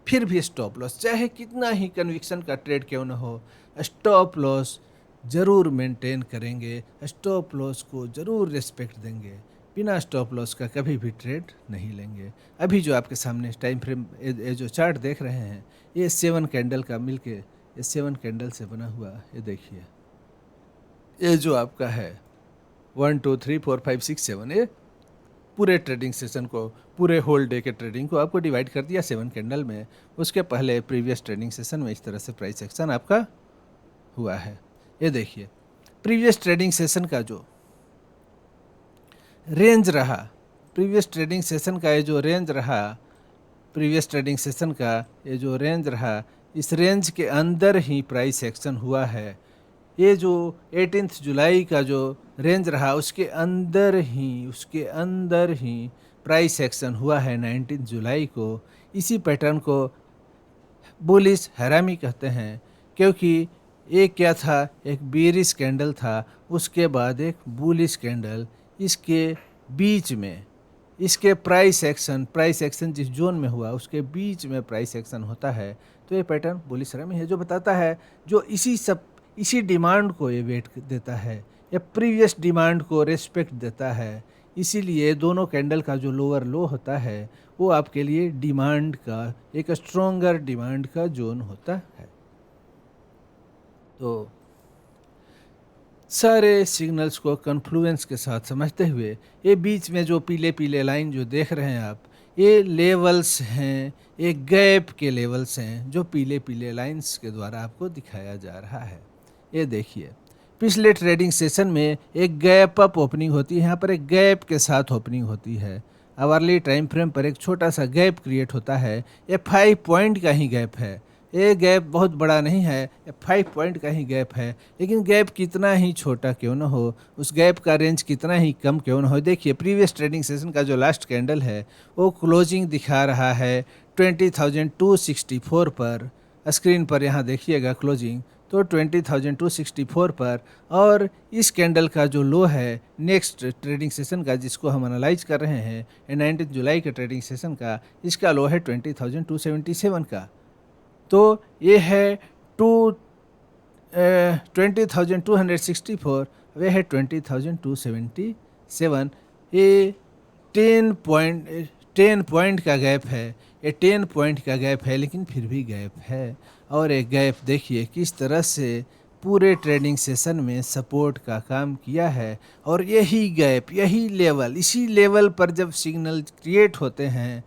फिर भी स्टॉप लॉस, चाहे कितना ही कन्विक्शन का ट्रेड क्यों न हो, स्टॉप लॉस ज़रूर मेंटेन करेंगे, स्टॉप लॉस को ज़रूर रिस्पेक्ट देंगे। बिना स्टॉप लॉस का कभी भी ट्रेड नहीं लेंगे। अभी जो आपके सामने टाइम फ्रेम ये जो चार्ट देख रहे हैं ये 7 कैंडल का मिलके, ये 7 कैंडल से बना हुआ, ये देखिए, ये जो आपका है 1 2 3 4 5 6 7, ये पूरे ट्रेडिंग सेशन को, पूरे होल डे के ट्रेडिंग को आपको डिवाइड कर दिया 7 कैंडल में। उसके पहले प्रीवियस ट्रेडिंग सेशन में इस तरह से प्राइस एक्शन आपका हुआ है। ये देखिए प्रीवियस ट्रेडिंग सेशन का जो रेंज रहा, प्रीवियस ट्रेडिंग सेशन का ये जो रेंज रहा, प्रीवियस ट्रेडिंग सेशन का ये जो रेंज रहा, इस रेंज के अंदर ही प्राइस एक्शन हुआ है। ये जो 18 जुलाई का जो रेंज रहा उसके अंदर ही प्राइस एक्शन हुआ है 19 जुलाई को। इसी पैटर्न को बुलिश हैरामी कहते हैं, क्योंकि एक क्या था, एक बेरिश कैंडल था, उसके बाद एक बुलिश कैंडल, इसके बीच में इसके प्राइस एक्शन जिस जोन में हुआ उसके बीच में प्राइस एक्शन होता है। तो ये पैटर्न बुलिश हैरामी है, जो बताता है, जो इसी डिमांड को ये वेट देता है, ये प्रीवियस डिमांड को रेस्पेक्ट देता है। इसीलिए दोनों कैंडल का जो लोअर लो होता है वो आपके लिए डिमांड का एक स्ट्रोंगर डिमांड का जोन होता है। तो सारे सिग्नल्स को कन्फ्लुएंस के साथ समझते हुए ये बीच में जो पीले पीले लाइन जो देख रहे हैं आप, ये लेवल्स हैं, ये गैप के लेवल्स हैं जो पीले पीले लाइंस के द्वारा आपको दिखाया जा रहा है। ये देखिए, पिछले ट्रेडिंग सेशन में एक गैप अप ओपनिंग होती है, यहाँ पर एक गैप के साथ ओपनिंग होती है। आवरली टाइम फ्रेम पर एक छोटा सा गैप क्रिएट होता है, ये 5 पॉइंट का ही गैप है। ये गैप बहुत बड़ा नहीं है, ये 5 पॉइंट का ही गैप है, लेकिन गैप कितना ही छोटा क्यों ना हो, उस गैप का रेंज कितना ही कम क्यों ना हो। देखिए प्रीवियस ट्रेडिंग सेशन का जो लास्ट कैंडल है वो क्लोजिंग दिखा रहा है 20,264 पर। स्क्रीन पर यहाँ देखिएगा क्लोजिंग तो 20,264 पर, और इस कैंडल का जो लो है नेक्स्ट ट्रेडिंग सेशन का जिसको हम एनालाइज कर रहे हैं 19 जुलाई के ट्रेडिंग सेशन का, इसका लो है 20,277 का। तो ये है 20,264, वे है 20,277। ये 10 पॉइंट का गैप है, ये 10 पॉइंट का गैप है, लेकिन फिर भी गैप है। और एक गैप देखिए किस तरह से पूरे ट्रेडिंग सेशन में सपोर्ट का काम किया है। और यही गैप, यही लेवल, इसी लेवल पर जब सिग्नल क्रिएट होते हैं,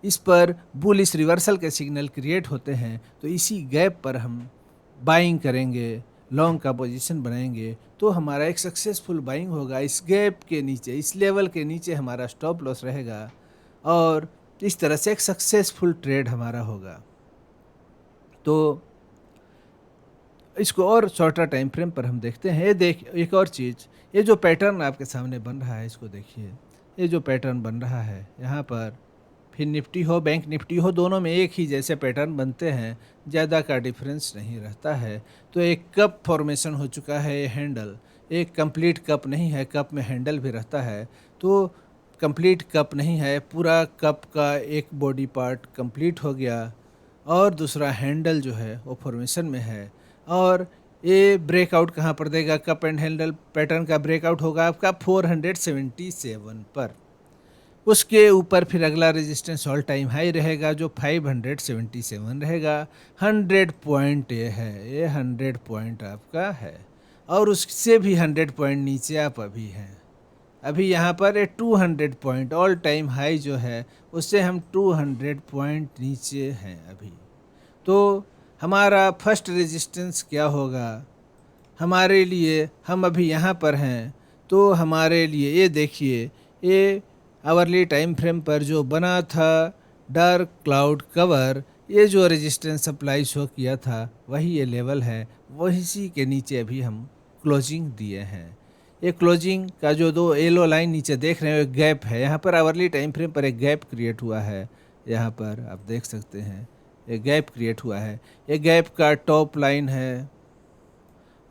इस पर बुलिश रिवर्सल के सिग्नल क्रिएट होते हैं, तो इसी गैप पर हम बाइंग करेंगे, लॉन्ग का पोजीशन बनाएंगे, तो हमारा एक सक्सेसफुल बाइंग होगा। इस गैप के नीचे, इस लेवल के नीचे हमारा स्टॉप लॉस रहेगा और इस तरह से एक सक्सेसफुल ट्रेड हमारा होगा। तो इसको और शॉर्टर टाइम फ्रेम पर हम देखते हैं। ये देख एक और चीज़, ये जो पैटर्न आपके सामने बन रहा है इसको देखिए, ये जो पैटर्न बन रहा है यहाँ पर, फिर निफ्टी हो बैंक निफ्टी हो, दोनों में एक ही जैसे पैटर्न बनते हैं, ज़्यादा का डिफरेंस नहीं रहता है। तो एक कप फॉर्मेशन हो चुका है, ये हैंडल एक कंप्लीट कप नहीं है, कप में हैंडल भी रहता है, तो कंप्लीट कप नहीं है, पूरा कप का एक बॉडी पार्ट कंप्लीट हो गया और दूसरा हैंडल जो है वो फॉर्मेशन में है। और ये ब्रेकआउट कहाँ पर देगा, कप एंड हैंडल पैटर्न का ब्रेकआउट होगा आपका 477 पर। उसके ऊपर फिर अगला रेजिस्टेंस ऑल टाइम हाई रहेगा जो 577 रहेगा। 100 पॉइंट ये है, ये 100 पॉइंट आपका है, और उससे भी 100 पॉइंट नीचे आप अभी हैं। अभी यहाँ पर ये 200 पॉइंट ऑल टाइम हाई जो है उससे हम 200 पॉइंट नीचे हैं अभी। तो हमारा फर्स्ट रेजिस्टेंस क्या होगा हमारे लिए, हम अभी यहाँ पर हैं, तो हमारे लिए ये देखिए, ये आवरली टाइम फ्रेम पर जो बना था डार्क क्लाउड कवर, ये जो रेजिस्टेंस सप्लाई शो किया था वही ये लेवल है, वही के नीचे अभी हम क्लोजिंग दिए हैं। ये क्लोजिंग का जो दो येलो लाइन नीचे देख रहे हैं एक गैप है, यहाँ पर आवरली टाइम फ्रेम पर एक गैप क्रिएट हुआ है, यहाँ पर आप देख सकते हैं एक गैप क्रिएट हुआ है। ये गैप का टॉप लाइन है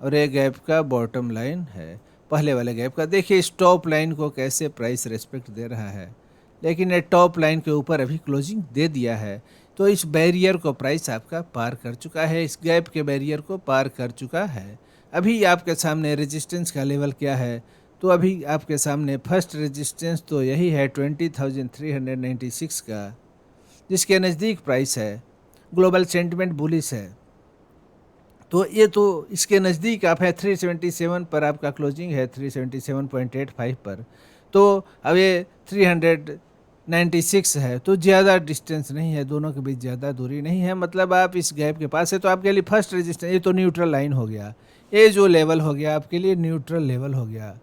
और ये गैप का बॉटम लाइन है। पहले वाले गैप का देखिए इस टॉप लाइन को कैसे प्राइस रेस्पेक्ट दे रहा है, लेकिन ये टॉप लाइन के ऊपर अभी क्लोजिंग दे दिया है, तो इस बैरियर को प्राइस आपका पार कर चुका है, इस गैप के बैरियर को पार कर चुका है। अभी आपके सामने रेजिस्टेंस का लेवल क्या है, तो अभी आपके सामने फर्स्ट रेजिस्टेंस तो यही है 20,396 का, जिसके नज़दीक प्राइस है, ग्लोबल सेंटिमेंट बुलिश है, तो ये तो इसके नज़दीक आप है 377 पर आपका क्लोजिंग है 377.85 पर। तो अब ये 396 है, तो ज़्यादा डिस्टेंस नहीं है, दोनों के बीच ज़्यादा दूरी नहीं है, मतलब आप इस गैप के पास है। तो आपके लिए फर्स्ट रेजिस्टेंस, ये तो न्यूट्रल लाइन हो गया, ये जो लेवल हो गया आपके लिए न्यूट्रल लेवल हो गया,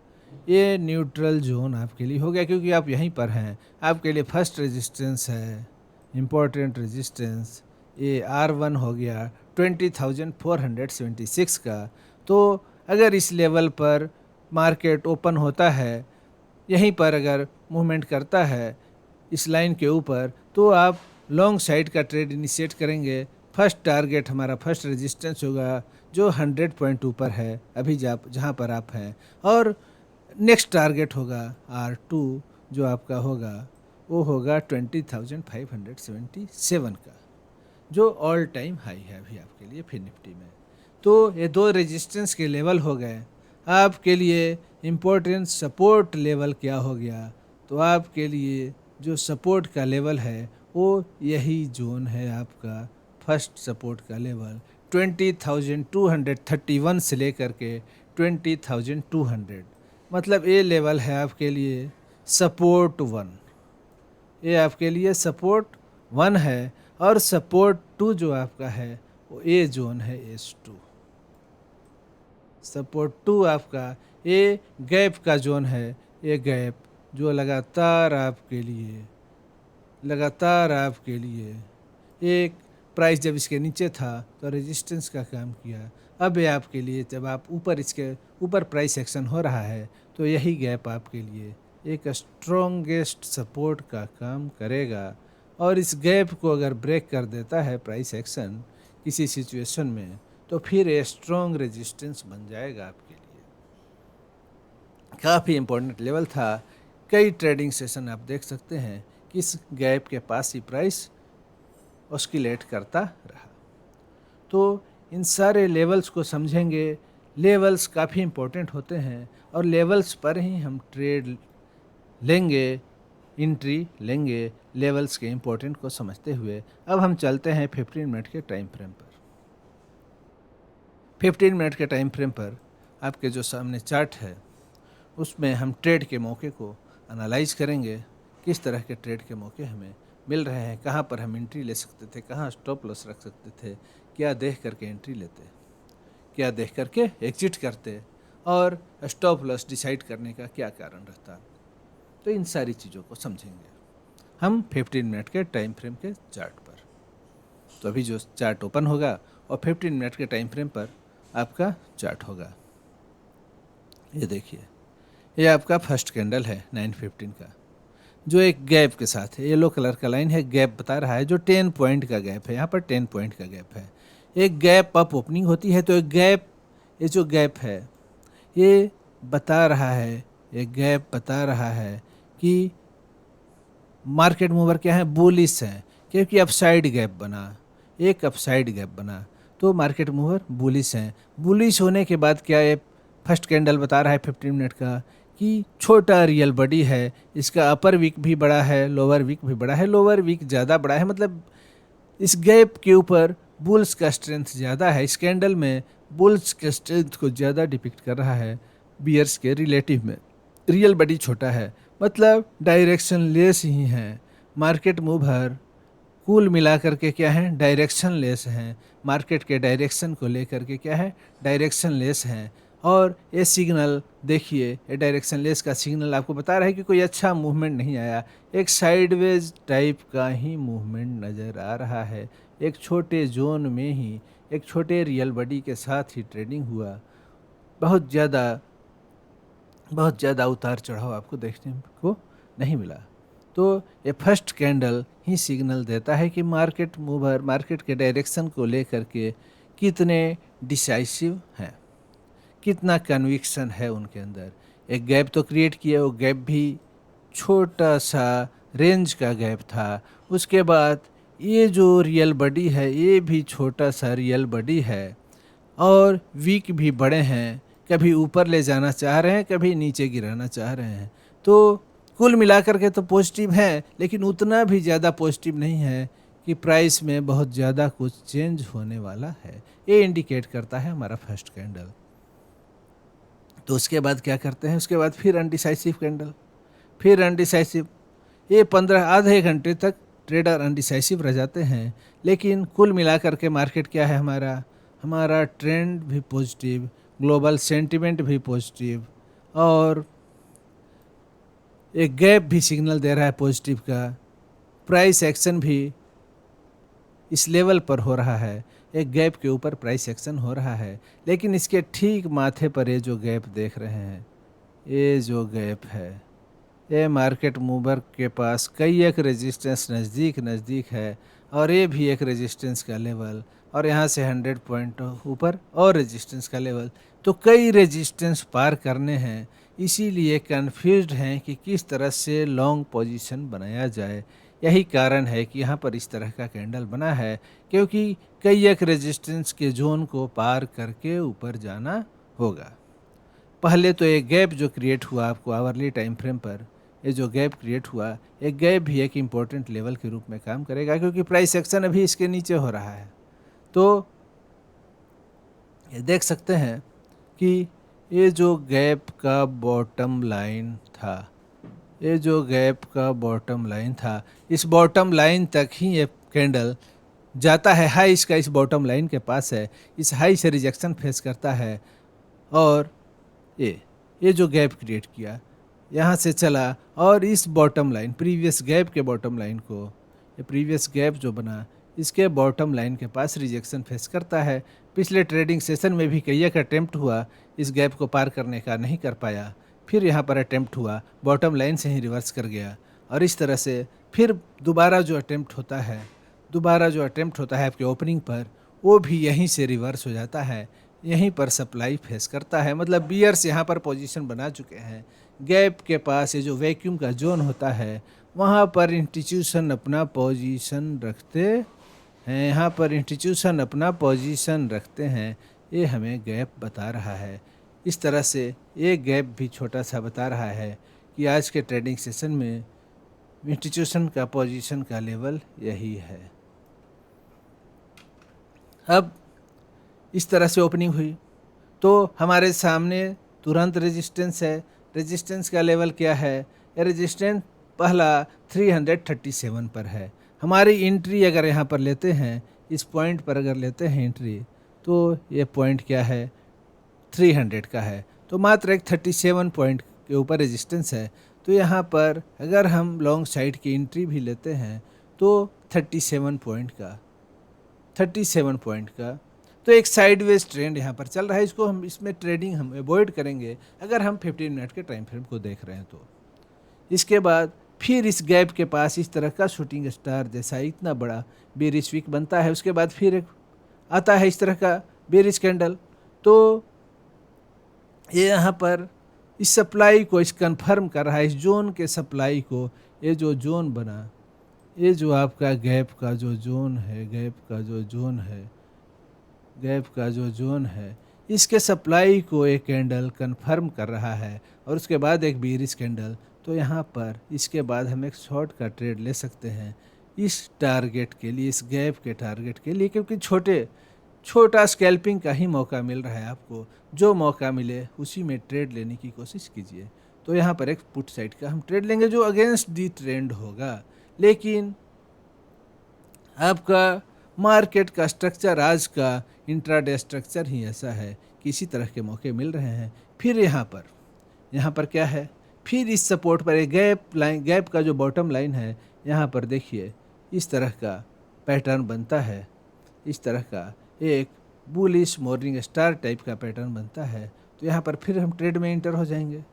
ये न्यूट्रल जोन आपके लिए हो गया, क्योंकि आप यहीं पर हैं। आपके लिए फर्स्ट रेजिस्टेंस है इम्पोर्टेंट रेजिस्टेंस, ये R1 हो गया 20,476 का। तो अगर इस लेवल पर मार्केट ओपन होता है, यहीं पर अगर मूवमेंट करता है इस लाइन के ऊपर, तो आप लॉन्ग साइड का ट्रेड इनिशिएट करेंगे। फर्स्ट टारगेट हमारा फर्स्ट रेजिस्टेंस होगा जो 100 पॉइंट ऊपर है अभी जहाँ पर आप हैं, और नेक्स्ट टारगेट होगा R2 जो आपका होगा वो होगा 20,577 का, जो ऑल टाइम हाई है अभी आपके लिए फिर निफ्टी में। तो ये दो रेजिस्टेंस के लेवल हो गए। आपके लिए इम्पोर्टेंट सपोर्ट लेवल क्या हो गया? तो आपके लिए जो सपोर्ट का लेवल है वो यही जोन है आपका फर्स्ट सपोर्ट का लेवल 20,231 से लेकर के 20,200, मतलब ये लेवल है आपके लिए सपोर्ट 1। ये आपके लिए सपोर्ट 1 है और सपोर्ट 2 जो आपका है वो ये जोन है S2। सपोर्ट 2 आपका ये गैप का जोन है। ये गैप जो लगातार आपके लिए एक प्राइस जब इसके नीचे था तो रेजिस्टेंस का काम किया। अब ये आपके लिए जब आप इसके ऊपर प्राइस एक्शन हो रहा है तो यही गैप आपके लिए एक स्ट्रॉन्गेस्ट सपोर्ट का काम करेगा। और इस गैप को अगर ब्रेक कर देता है प्राइस एक्शन किसी सिचुएशन में तो फिर ये स्ट्रॉन्ग रेजिस्टेंस बन जाएगा आपके लिए। काफ़ी इम्पोर्टेंट लेवल था। कई ट्रेडिंग सेशन आप देख सकते हैं कि इस गैप के पास ही प्राइस ऑस्किलेट करता रहा। तो इन सारे लेवल्स को समझेंगे। लेवल्स काफ़ी इम्पोर्टेंट होते हैं और लेवल्स पर ही हम ट्रेड लेंगे, एंट्री लेंगे, लेवल्स के इम्पोर्टेंट को समझते हुए। अब हम चलते हैं 15 मिनट के टाइम फ्रेम पर। 15 मिनट के टाइम फ्रेम पर आपके जो सामने चार्ट है उसमें हम ट्रेड के मौके को एनालाइज करेंगे। किस तरह के ट्रेड के मौके हमें मिल रहे हैं, कहाँ पर हम एंट्री ले सकते थे, कहाँ स्टॉप लॉस रख सकते थे, क्या देख करके एंट्री लेते, क्या देख करके एग्जिट करते और स्टॉप लॉस डिसाइड करने का क्या कारण रहता। तो इन सारी चीज़ों को समझेंगे हम 15 मिनट के टाइम फ्रेम के चार्ट पर। तो अभी जो चार्ट ओपन होगा और 15 मिनट के टाइम फ्रेम पर आपका चार्ट होगा। ये देखिए, ये आपका फर्स्ट कैंडल है 9:15 का जो एक गैप के साथ है। येलो कलर का लाइन है, गैप बता रहा है जो 10 पॉइंट का गैप है। यहाँ पर 10 पॉइंट का गैप है। एक गैप अप ओपनिंग होती है तो एक गैप, ये जो गैप है ये बता रहा है, एक गैप बता रहा है कि मार्केट मूवर क्या है, बुलिश है, क्योंकि अपसाइड गैप बना, एक अपसाइड गैप बना तो मार्केट मूवर बुलिश हैं। बुलिश होने के बाद क्या ये फर्स्ट कैंडल बता रहा है 15 मिनट का कि छोटा रियल बॉडी है, इसका अपर वीक भी बड़ा है, लोअर वीक भी बड़ा है, लोअर वीक ज़्यादा बड़ा है, मतलब इस गैप के ऊपर बुल्स का स्ट्रेंथ ज़्यादा है। इस कैंडल में बुल्स के स्ट्रेंथ को ज़्यादा डिपिक्ट कर रहा है बियर्स के रिलेटिव में। रियल बॉडी छोटा है, मतलब डायरेक्शन लेस ही है। मार्केट मूवर कुल मिला करके क्या है, डायरेक्शन लेस हैं। मार्केट के डायरेक्शन को लेकर के क्या है, डायरेक्शन लेस हैं। और ये सिग्नल देखिए, ये डायरेक्शन लेस का सिग्नल आपको बता रहा है कि कोई अच्छा मूवमेंट नहीं आया, एक साइडवेज टाइप का ही मूवमेंट नज़र आ रहा है। एक छोटे जोन में ही, एक छोटे रियल बॉडी के साथ ही ट्रेडिंग हुआ। बहुत ज़्यादा उतार चढ़ाव आपको देखने को नहीं मिला। तो ये फर्स्ट कैंडल ही सिग्नल देता है कि मार्केट मूवर मार्केट के डायरेक्शन को लेकर के कितने डिसाइसिव हैं, कितना कन्विक्शन है उनके अंदर। एक गैप तो क्रिएट किया, वो गैप भी छोटा सा रेंज का गैप था। उसके बाद ये जो रियल बॉडी है ये भी छोटा सा रियल बॉडी है और वीक भी बड़े हैं, कभी ऊपर ले जाना चाह रहे हैं, कभी नीचे गिराना चाह रहे हैं। तो कुल मिलाकर के तो पॉजिटिव है, लेकिन उतना भी ज़्यादा पॉजिटिव नहीं है कि प्राइस में बहुत ज़्यादा कुछ चेंज होने वाला है। ये इंडिकेट करता है हमारा फर्स्ट कैंडल। तो उसके बाद क्या करते हैं, उसके बाद फिर अनडिसाइसिव कैंडल, फिर अनडिसाइसिव। ये 15 आधे घंटे तक ट्रेडर अनडिसाइसिव रह जाते हैं, लेकिन कुल मिलाकर के मार्केट क्या है, हमारा ट्रेंड भी पॉजिटिव, ग्लोबल सेंटिमेंट भी पॉजिटिव और एक गैप भी सिग्नल दे रहा है पॉजिटिव का। प्राइस एक्शन भी इस लेवल पर हो रहा है, एक गैप के ऊपर प्राइस एक्शन हो रहा है। लेकिन इसके ठीक माथे पर ये जो गैप देख रहे हैं, ये जो गैप है, ये मार्केट मूवर के पास कई एक रेजिस्टेंस नज़दीक है और ये भी एक रेजिस्टेंस का लेवल, और यहाँ से 100 पॉइंट ऊपर और रेजिस्टेंस का लेवल। तो कई रेजिस्टेंस पार करने हैं, इसीलिए कन्फ्यूज्ड हैं कि किस तरह से लॉन्ग पोजीशन बनाया जाए। यही कारण है कि यहाँ पर इस तरह का कैंडल बना है, क्योंकि कई एक रेजिस्टेंस के जोन को पार करके ऊपर जाना होगा। पहले तो एक गैप जो क्रिएट हुआ आपको आवरली टाइम फ्रेम पर, ये जो गैप क्रिएट हुआ, एक गैप भी एक इम्पोर्टेंट लेवल के रूप में काम करेगा, क्योंकि प्राइस एक्शन अभी इसके नीचे हो रहा है। तो ये देख सकते हैं कि ये जो गैप का बॉटम लाइन था, ये जो गैप का बॉटम लाइन था, इस बॉटम लाइन तक ही ये कैंडल जाता है। हाई इसका इस बॉटम लाइन के पास है, इस हाई से रिजेक्शन फेस करता है, और ये जो गैप क्रिएट किया यहाँ से चला, और इस बॉटम लाइन प्रीवियस गैप के बॉटम लाइन को, ये प्रीवियस गैप जो बना इसके बॉटम लाइन के पास रिजेक्शन फेस करता है। पिछले ट्रेडिंग सेशन में भी कई एक अटेम्प्ट हुआ इस गैप को पार करने का, नहीं कर पाया। फिर यहाँ पर अटेम्प्ट हुआ, बॉटम लाइन से ही रिवर्स कर गया, और इस तरह से फिर दोबारा जो अटेम्प्ट होता है आपके ओपनिंग पर, वो भी यहीं से रिवर्स हो जाता है, यहीं पर सप्लाई फेस करता है। मतलब बियर्स यहाँ पर पोजीशन बना चुके हैं। गैप के पास ये जो वैक्यूम का जोन होता है, वहाँ पर इंस्टीट्यूशन अपना पोजीशन रखते हैं, यहाँ पर इंस्टीट्यूशन अपना पोजीशन रखते हैं। ये हमें गैप बता रहा है। इस तरह से ये गैप भी छोटा सा बता रहा है कि आज के ट्रेडिंग सेशन में इंस्टीट्यूशन का पोजीशन का लेवल यही है। अब इस तरह से ओपनिंग हुई तो हमारे सामने तुरंत रेजिस्टेंस है। रेजिस्टेंस का लेवल क्या है? ये रेजिस्टेंस पहला 337 पर है। हमारी एंट्री अगर यहाँ पर लेते हैं, इस पॉइंट पर अगर लेते हैं एंट्री, तो ये पॉइंट क्या है? 300 का है। तो मात्र एक 37 पॉइंट के ऊपर रेजिस्टेंस है। तो यहाँ पर अगर हम लॉन्ग साइड की एंट्री भी लेते हैं तो 37 पॉइंट का तो एक साइडवेज ट्रेंड यहाँ पर चल रहा है। इसमें ट्रेडिंग हम अवॉइड करेंगे अगर हम 15 मिनट के टाइम फ्रेम को देख रहे हैं। तो इसके बाद फिर इस गैप के पास इस तरह का शूटिंग स्टार जैसा इतना बड़ा बेरिश वीक बनता है। उसके बाद फिर एक आता है इस तरह का बेरिश कैंडल। तो ये यहाँ पर इस सप्लाई को इस कन्फर्म कर रहा है, इस जोन के सप्लाई को। ये जो जोन बना, ये जो आपका गैप का जो जोन है, इसके सप्लाई को एक कैंडल कंफर्म कर रहा है, और उसके बाद एक बीरिश कैंडल। तो यहाँ पर इसके बाद हम एक शॉर्ट का ट्रेड ले सकते हैं इस टारगेट के लिए, इस गैप के टारगेट के लिए, क्योंकि छोटा स्कैल्पिंग का ही मौका मिल रहा है आपको। जो मौका मिले उसी में ट्रेड लेने की कोशिश कीजिए। तो यहाँ पर एक पुट साइड का हम ट्रेड लेंगे जो अगेंस्ट दी ट्रेंड होगा। लेकिन आपका मार्केट का स्ट्रक्चर, आज का इंट्राडे स्ट्रक्चर ही ऐसा है कि इसी तरह के मौके मिल रहे हैं। फिर यहाँ पर क्या है? फिर इस सपोर्ट पर एक गैप का जो बॉटम लाइन है, यहाँ पर देखिए इस तरह का पैटर्न बनता है। इस तरह का एक बुलिश मॉर्निंग स्टार टाइप का पैटर्न बनता है। तो यहाँ पर फिर हम ट्रेड में इंटर हो जाएंगे।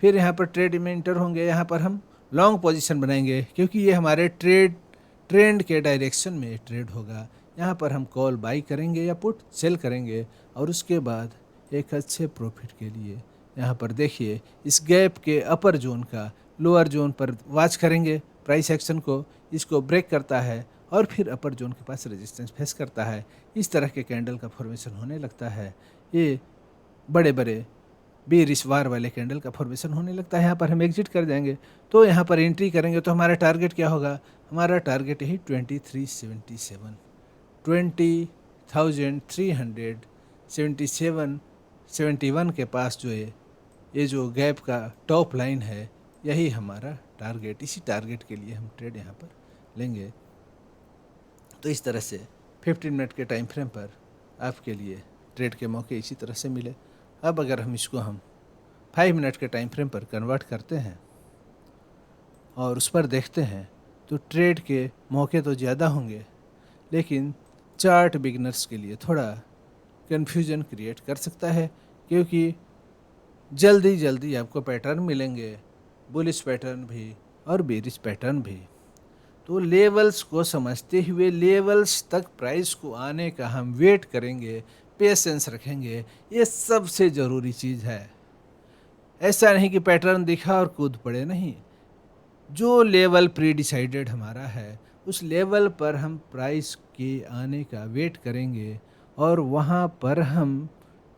फिर यहाँ पर ट्रेड में इंटर होंगे, यहाँ पर हम लॉन्ग पोजीशन बनाएंगे, क्योंकि ये हमारे ट्रेंड के डायरेक्शन में ट्रेड होगा। यहाँ पर हम कॉल बाई करेंगे या पुट सेल करेंगे, और उसके बाद एक अच्छे प्रॉफिट के लिए यहाँ पर देखिए इस गैप के अपर जोन का लोअर जोन पर वॉच करेंगे प्राइस एक्शन को। इसको ब्रेक करता है और फिर अपर जोन के पास रेजिस्टेंस फेस करता है। इस तरह के कैंडल का फॉर्मेशन होने लगता है। ये बड़े बेरिश वार वाले कैंडल का फॉर्मेशन होने लगता है। यहाँ पर हम एग्जिट कर जाएंगे। तो यहाँ पर एंट्री करेंगे तो हमारा टारगेट क्या होगा? हमारा टारगेट यही 23,371 के पास जो है, ये जो गैप का टॉप लाइन है, यही हमारा टारगेट। इसी टारगेट के लिए हम ट्रेड यहाँ पर लेंगे। तो इस तरह से 15 मिनट के टाइम फ्रेम पर आपके लिए ट्रेड के मौके इसी तरह से मिले। अब अगर हम इसको 5 मिनट के टाइम फ्रेम पर कन्वर्ट करते हैं और उस पर देखते हैं, तो ट्रेड के मौके तो ज़्यादा होंगे, लेकिन चार्ट बिगनर्स के लिए थोड़ा कन्फ्यूजन क्रिएट कर सकता है, क्योंकि जल्दी आपको पैटर्न मिलेंगे, बुलिश पैटर्न भी और बेरिश पैटर्न भी। तो लेवल्स को समझते हुए लेवल्स तक प्राइस को आने का हम वेट करेंगे, पेशेंस रखेंगे। ये सबसे ज़रूरी चीज़ है। ऐसा नहीं कि पैटर्न दिखा और कूद पड़े, नहीं। जो लेवल प्री डिसाइडेड हमारा है उस लेवल पर हम प्राइस के आने का वेट करेंगे और वहाँ पर हम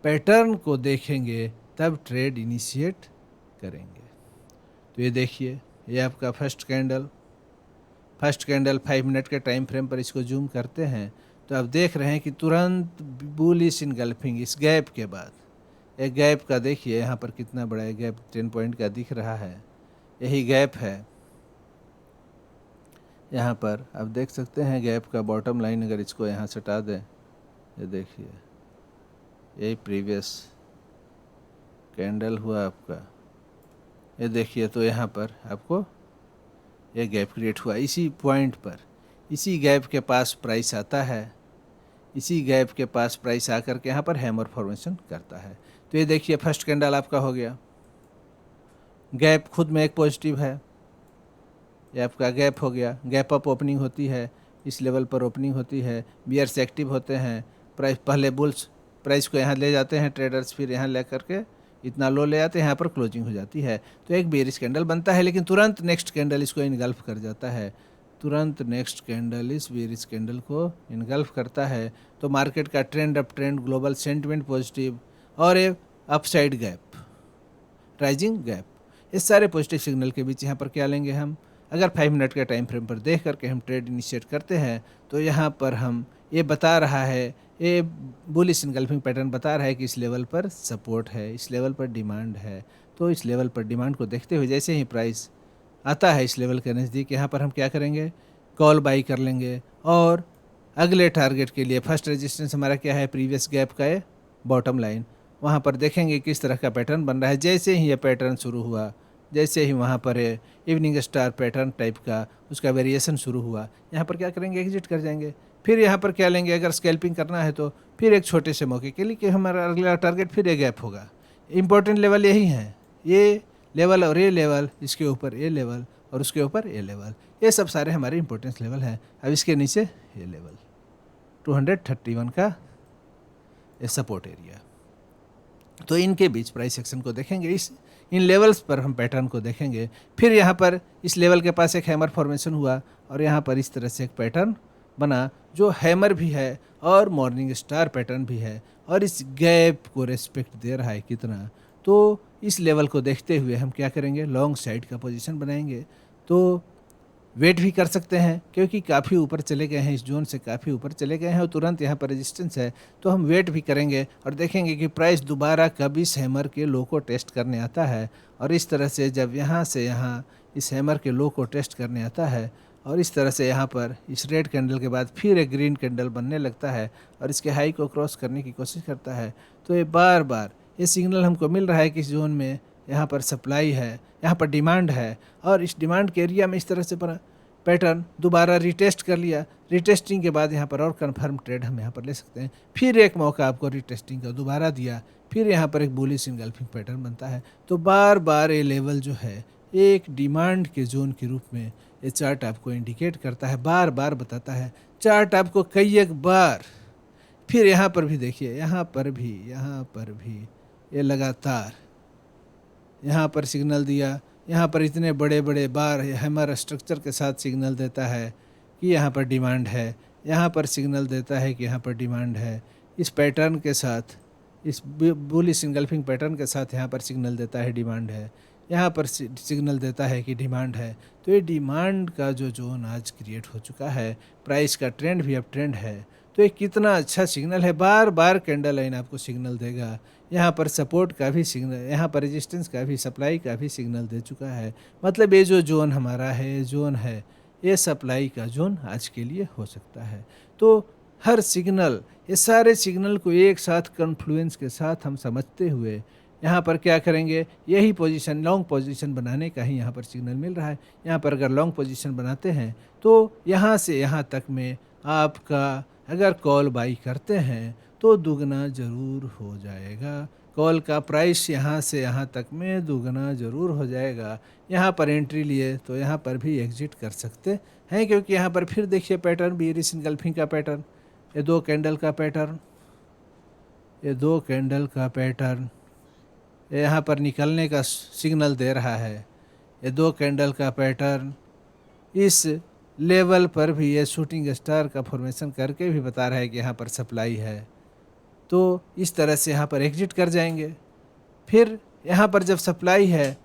पैटर्न को देखेंगे, तब ट्रेड इनिशिएट करेंगे। तो ये देखिए, ये आपका फर्स्ट कैंडल 5 मिनट के टाइम फ्रेम पर इसको जूम करते हैं तो आप देख रहे हैं कि तुरंत बुलिश इनगल्फिंग इस गैप के बाद, एक गैप का देखिए यहाँ पर कितना बड़ा है गैप, 10 पॉइंट का दिख रहा है, यही गैप है। यहाँ पर आप देख सकते हैं गैप का बॉटम लाइन, अगर इसको यहाँ से हटा दें, ये देखिए यही प्रीवियस कैंडल हुआ आपका, ये देखिए। तो यहाँ पर आपको ये गैप क्रिएट हुआ, इसी पॉइंट पर, इसी गैप के पास प्राइस आता है, इसी गैप के पास प्राइस आकर के यहाँ पर हैमर फॉर्मेशन करता है। तो ये देखिए फर्स्ट कैंडल आपका हो गया, गैप खुद में एक पॉजिटिव है, ये आपका गैप हो गया। गैप अप ओपनिंग होती है, इस लेवल पर ओपनिंग होती है, बियर्स एक्टिव होते हैं, प्राइस पहले बुल्स प्राइस को यहाँ ले जाते हैं ट्रेडर्स, फिर यहाँ ले करके इतना लो ले आते हैं, यहाँ पर क्लोजिंग हो जाती है। तो एक बेरिश कैंडल बनता है, लेकिन तुरंत नेक्स्ट कैंडल इसको इनगल्फ कर जाता है, तुरंत नेक्स्ट कैंडल इस बेरिश कैंडल को इनगल्फ करता है। तो मार्केट का trend up trend, global sentiment positive और एक अपसाइड गैप, राइजिंग गैप, इस सारे पॉजिटिव सिग्नल के बीच यहाँ पर क्या लेंगे हम, अगर 5 मिनट के टाइम फ्रेम पर देख करके हम ट्रेड इनिशिएट करते हैं तो यहाँ पर हम ये बता रहा है, ये बुलिश इनगल्फिंग पैटर्न बता रहा है कि इस लेवल पर सपोर्ट है, इस लेवल पर डिमांड है। तो इस लेवल पर डिमांड को देखते हुए जैसे ही प्राइस आता है इस लेवल के नज़दीक, यहाँ पर हम क्या करेंगे, कॉल बाई कर लेंगे और अगले टारगेट के लिए फर्स्ट रेजिस्टेंस हमारा क्या है, प्रीवियस गैप का ये बॉटम लाइन, वहाँ पर देखेंगे किस तरह का पैटर्न बन रहा है। जैसे ही ये पैटर्न शुरू हुआ, जैसे ही वहाँ पर इवनिंग स्टार पैटर्न टाइप का उसका वेरिएशन शुरू हुआ, यहाँ पर क्या करेंगे, एग्जिट कर जाएंगे। फिर यहाँ पर क्या लेंगे, अगर स्कैल्पिंग करना है तो फिर एक छोटे से मौके के लिए कि हमारा अगला टारगेट फिर ये गैप होगा। इंपॉर्टेंट लेवल यही है, ये लेवल और ये लेवल, इसके ऊपर ये लेवल और उसके ऊपर ये लेवल, ये सब सारे हमारे इंपॉर्टेंस लेवल हैं। अब इसके नीचे ये लेवल 231 का ये सपोर्ट एरिया। तो इनके बीच प्राइस एक्शन को देखेंगे, इस इन लेवल्स पर हम पैटर्न को देखेंगे। फिर यहाँ पर इस लेवल के पास एक हैमर फॉर्मेशन हुआ और यहाँ पर इस तरह से एक पैटर्न बना जो हैमर भी है और मॉर्निंग स्टार पैटर्न भी है और इस गैप को रेस्पेक्ट दे रहा है कितना। तो इस लेवल को देखते हुए हम क्या करेंगे, लॉन्ग साइड का पोजीशन बनाएंगे। तो वेट भी कर सकते हैं क्योंकि काफ़ी ऊपर चले गए हैं, इस जोन से काफ़ी ऊपर चले गए हैं और तुरंत यहाँ पर रेजिस्टेंस है, तो हम वेट भी करेंगे और देखेंगे कि प्राइस दोबारा कब इस हैमर के लो को टेस्ट करने आता है। और इस तरह से जब यहाँ से यहाँ इस हैमर के लो को टेस्ट करने आता है और इस तरह से यहाँ पर इस रेड कैंडल के बाद फिर एक ग्रीन कैंडल बनने लगता है और इसके हाई को क्रॉस करने की कोशिश करता है, तो ये बार बार ये सिग्नल हमको मिल रहा है कि इस जोन में यहाँ पर सप्लाई है, यहाँ पर डिमांड है और इस डिमांड के एरिया में इस तरह से पैटर्न दोबारा रिटेस्ट कर लिया। रिटेस्टिंग के बाद यहाँ पर और कन्फर्म ट्रेड हम यहाँ पर ले सकते हैं। फिर एक मौका आपको रिटेस्टिंग का दोबारा दिया, फिर यहाँ पर एक बुलिश इनगल्फिंग पैटर्न बनता है। तो बार बार ये लेवल जो है एक डिमांड के जोन के रूप में ये चार्ट आपको इंडिकेट करता है, बार बार बताता है चार्ट आपको कई एक बार। फिर यहाँ पर भी देखिए, यहाँ पर भी ये लगातार यहाँ पर सिग्नल दिया, यहाँ पर इतने बड़े बड़े बार हैमर स्ट्रक्चर के साथ सिग्नल देता है कि यहाँ पर डिमांड है, यहाँ पर सिग्नल देता है कि यहाँ पर डिमांड है। इस पैटर्न के साथ, इस बुलिश इनगल्फिंग पैटर्न के साथ यहाँ पर सिग्नल देता है डिमांड है, यहाँ पर सिग्नल देता है कि डिमांड है। तो ये डिमांड का जो जोन आज क्रिएट हो चुका है, प्राइस का ट्रेंड भी अब ट्रेंड है, तो ये कितना अच्छा सिग्नल है। बार बार कैंडल लाइन आपको सिग्नल देगा, यहाँ पर सपोर्ट का भी सिग्नल, यहाँ पर रेजिस्टेंस का भी, सप्लाई का भी सिग्नल दे चुका है। मतलब ये जो जोन हमारा है, जोन है ये सप्लाई का जोन आज के लिए हो सकता है। तो हर सिग्नल, ये सारे सिग्नल को एक साथ कन्फ्लुएंस के साथ हम समझते हुए यहाँ पर क्या करेंगे, यही पोजीशन लॉन्ग पोजीशन बनाने का ही यहाँ पर सिग्नल मिल रहा है। यहाँ पर अगर लॉन्ग पोजीशन बनाते हैं तो यहाँ से यहाँ तक में आपका अगर कॉल बाई करते हैं तो दुगना ज़रूर हो जाएगा। कॉल का प्राइस यहाँ से यहाँ तक में दुगना ज़रूर हो जाएगा। यहाँ पर एंट्री लिए तो यहाँ पर भी एग्जिट कर सकते हैं, क्योंकि यहाँ पर फिर देखिए पैटर्न बेयरिश इनगल्फिंग का पैटर्न, ये दो कैंडल का पैटर्न, ये दो कैंडल का पैटर्न यहाँ पर निकलने का सिग्नल दे रहा है। ये 2 कैंडल का पैटर्न इस लेवल पर भी ये शूटिंग स्टार का फॉर्मेशन करके भी बता रहा है कि यहाँ पर सप्लाई है। तो इस तरह से यहाँ पर एग्जिट कर जाएंगे। फिर यहाँ पर जब सप्लाई है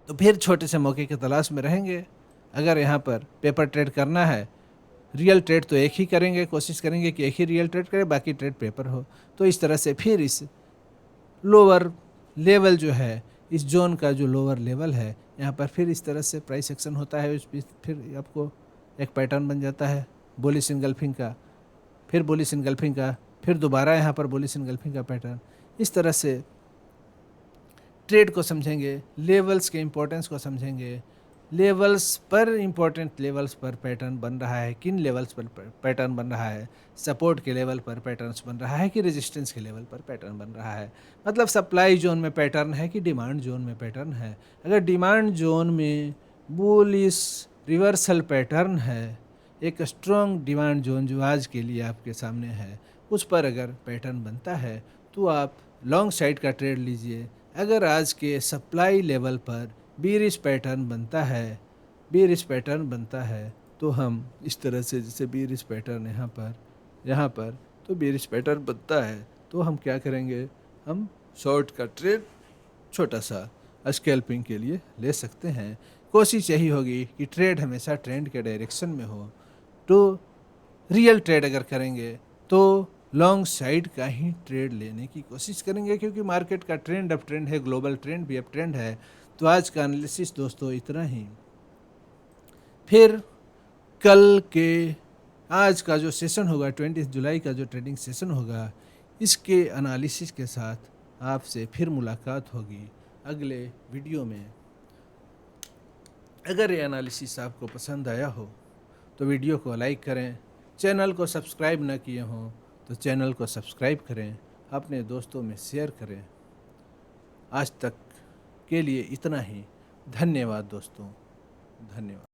तो फिर छोटे से मौके की तलाश में रहेंगे। अगर यहाँ पर पेपर ट्रेड करना है, रियल ट्रेड तो एक ही करेंगे, कोशिश करेंगे कि एक ही रियल ट्रेड करें, बाकी ट्रेड पेपर हो। तो इस तरह से फिर इस लोअर लेवल जो है, इस जोन का जो लोअर लेवल है, यहाँ पर फिर इस तरह से प्राइस एक्शन होता है। उस फिर आपको एक पैटर्न बन जाता है बुलिश इनगल्फिंग का, फिर बुलिश इनगल्फिंग का, फिर दोबारा यहाँ पर बुलिश इनगल्फिंग का पैटर्न। इस तरह से ट्रेड को समझेंगे, लेवल्स के इम्पोर्टेंस को समझेंगे, लेवल्स पर इम्पोर्टेंट लेवल्स पर पैटर्न बन रहा है, किन लेवल्स पर पैटर्न बन रहा है, सपोर्ट के लेवल पर पैटर्न्स बन रहा है कि रेजिस्टेंस के लेवल पर पैटर्न बन रहा है। मतलब सप्लाई जोन में पैटर्न है कि डिमांड जोन में पैटर्न है। अगर डिमांड जोन में बुलिश रिवर्सल पैटर्न है, एक स्ट्रॉन्ग डिमांड जोन जो आज के लिए आपके सामने है, उस पर अगर पैटर्न बनता है तो आप लॉन्ग साइड का ट्रेड लीजिए। अगर आज के सप्लाई लेवल पर बीरिश पैटर्न बनता है तो हम इस तरह से, जैसे बीरिश पैटर्न यहाँ पर तो बीरिश पैटर्न बनता है तो हम क्या करेंगे, हम शॉर्ट का ट्रेड छोटा सा स्कैल्पिंग के लिए ले सकते हैं। कोशिश यही होगी कि ट्रेड हमेशा ट्रेंड के डायरेक्शन में हो। तो रियल ट्रेड अगर करेंगे तो लॉन्ग साइड का ही ट्रेड लेने की कोशिश करेंगे, क्योंकि मार्केट का ट्रेंड अप ट्रेंड है, ग्लोबल ट्रेंड भी अप ट्रेंड है। तो आज का एनालिसिस दोस्तों इतना ही। फिर कल के आज का जो सेशन होगा, 20 जुलाई का जो ट्रेडिंग सेशन होगा, इसके एनालिसिस के साथ आपसे फिर मुलाकात होगी अगले वीडियो में। अगर ये एनालिसिस आपको पसंद आया हो तो वीडियो को लाइक करें, चैनल को सब्सक्राइब न किए हों तो चैनल को सब्सक्राइब करें, अपने दोस्तों में शेयर करें। आज तक के लिए इतना ही। धन्यवाद दोस्तों, धन्यवाद।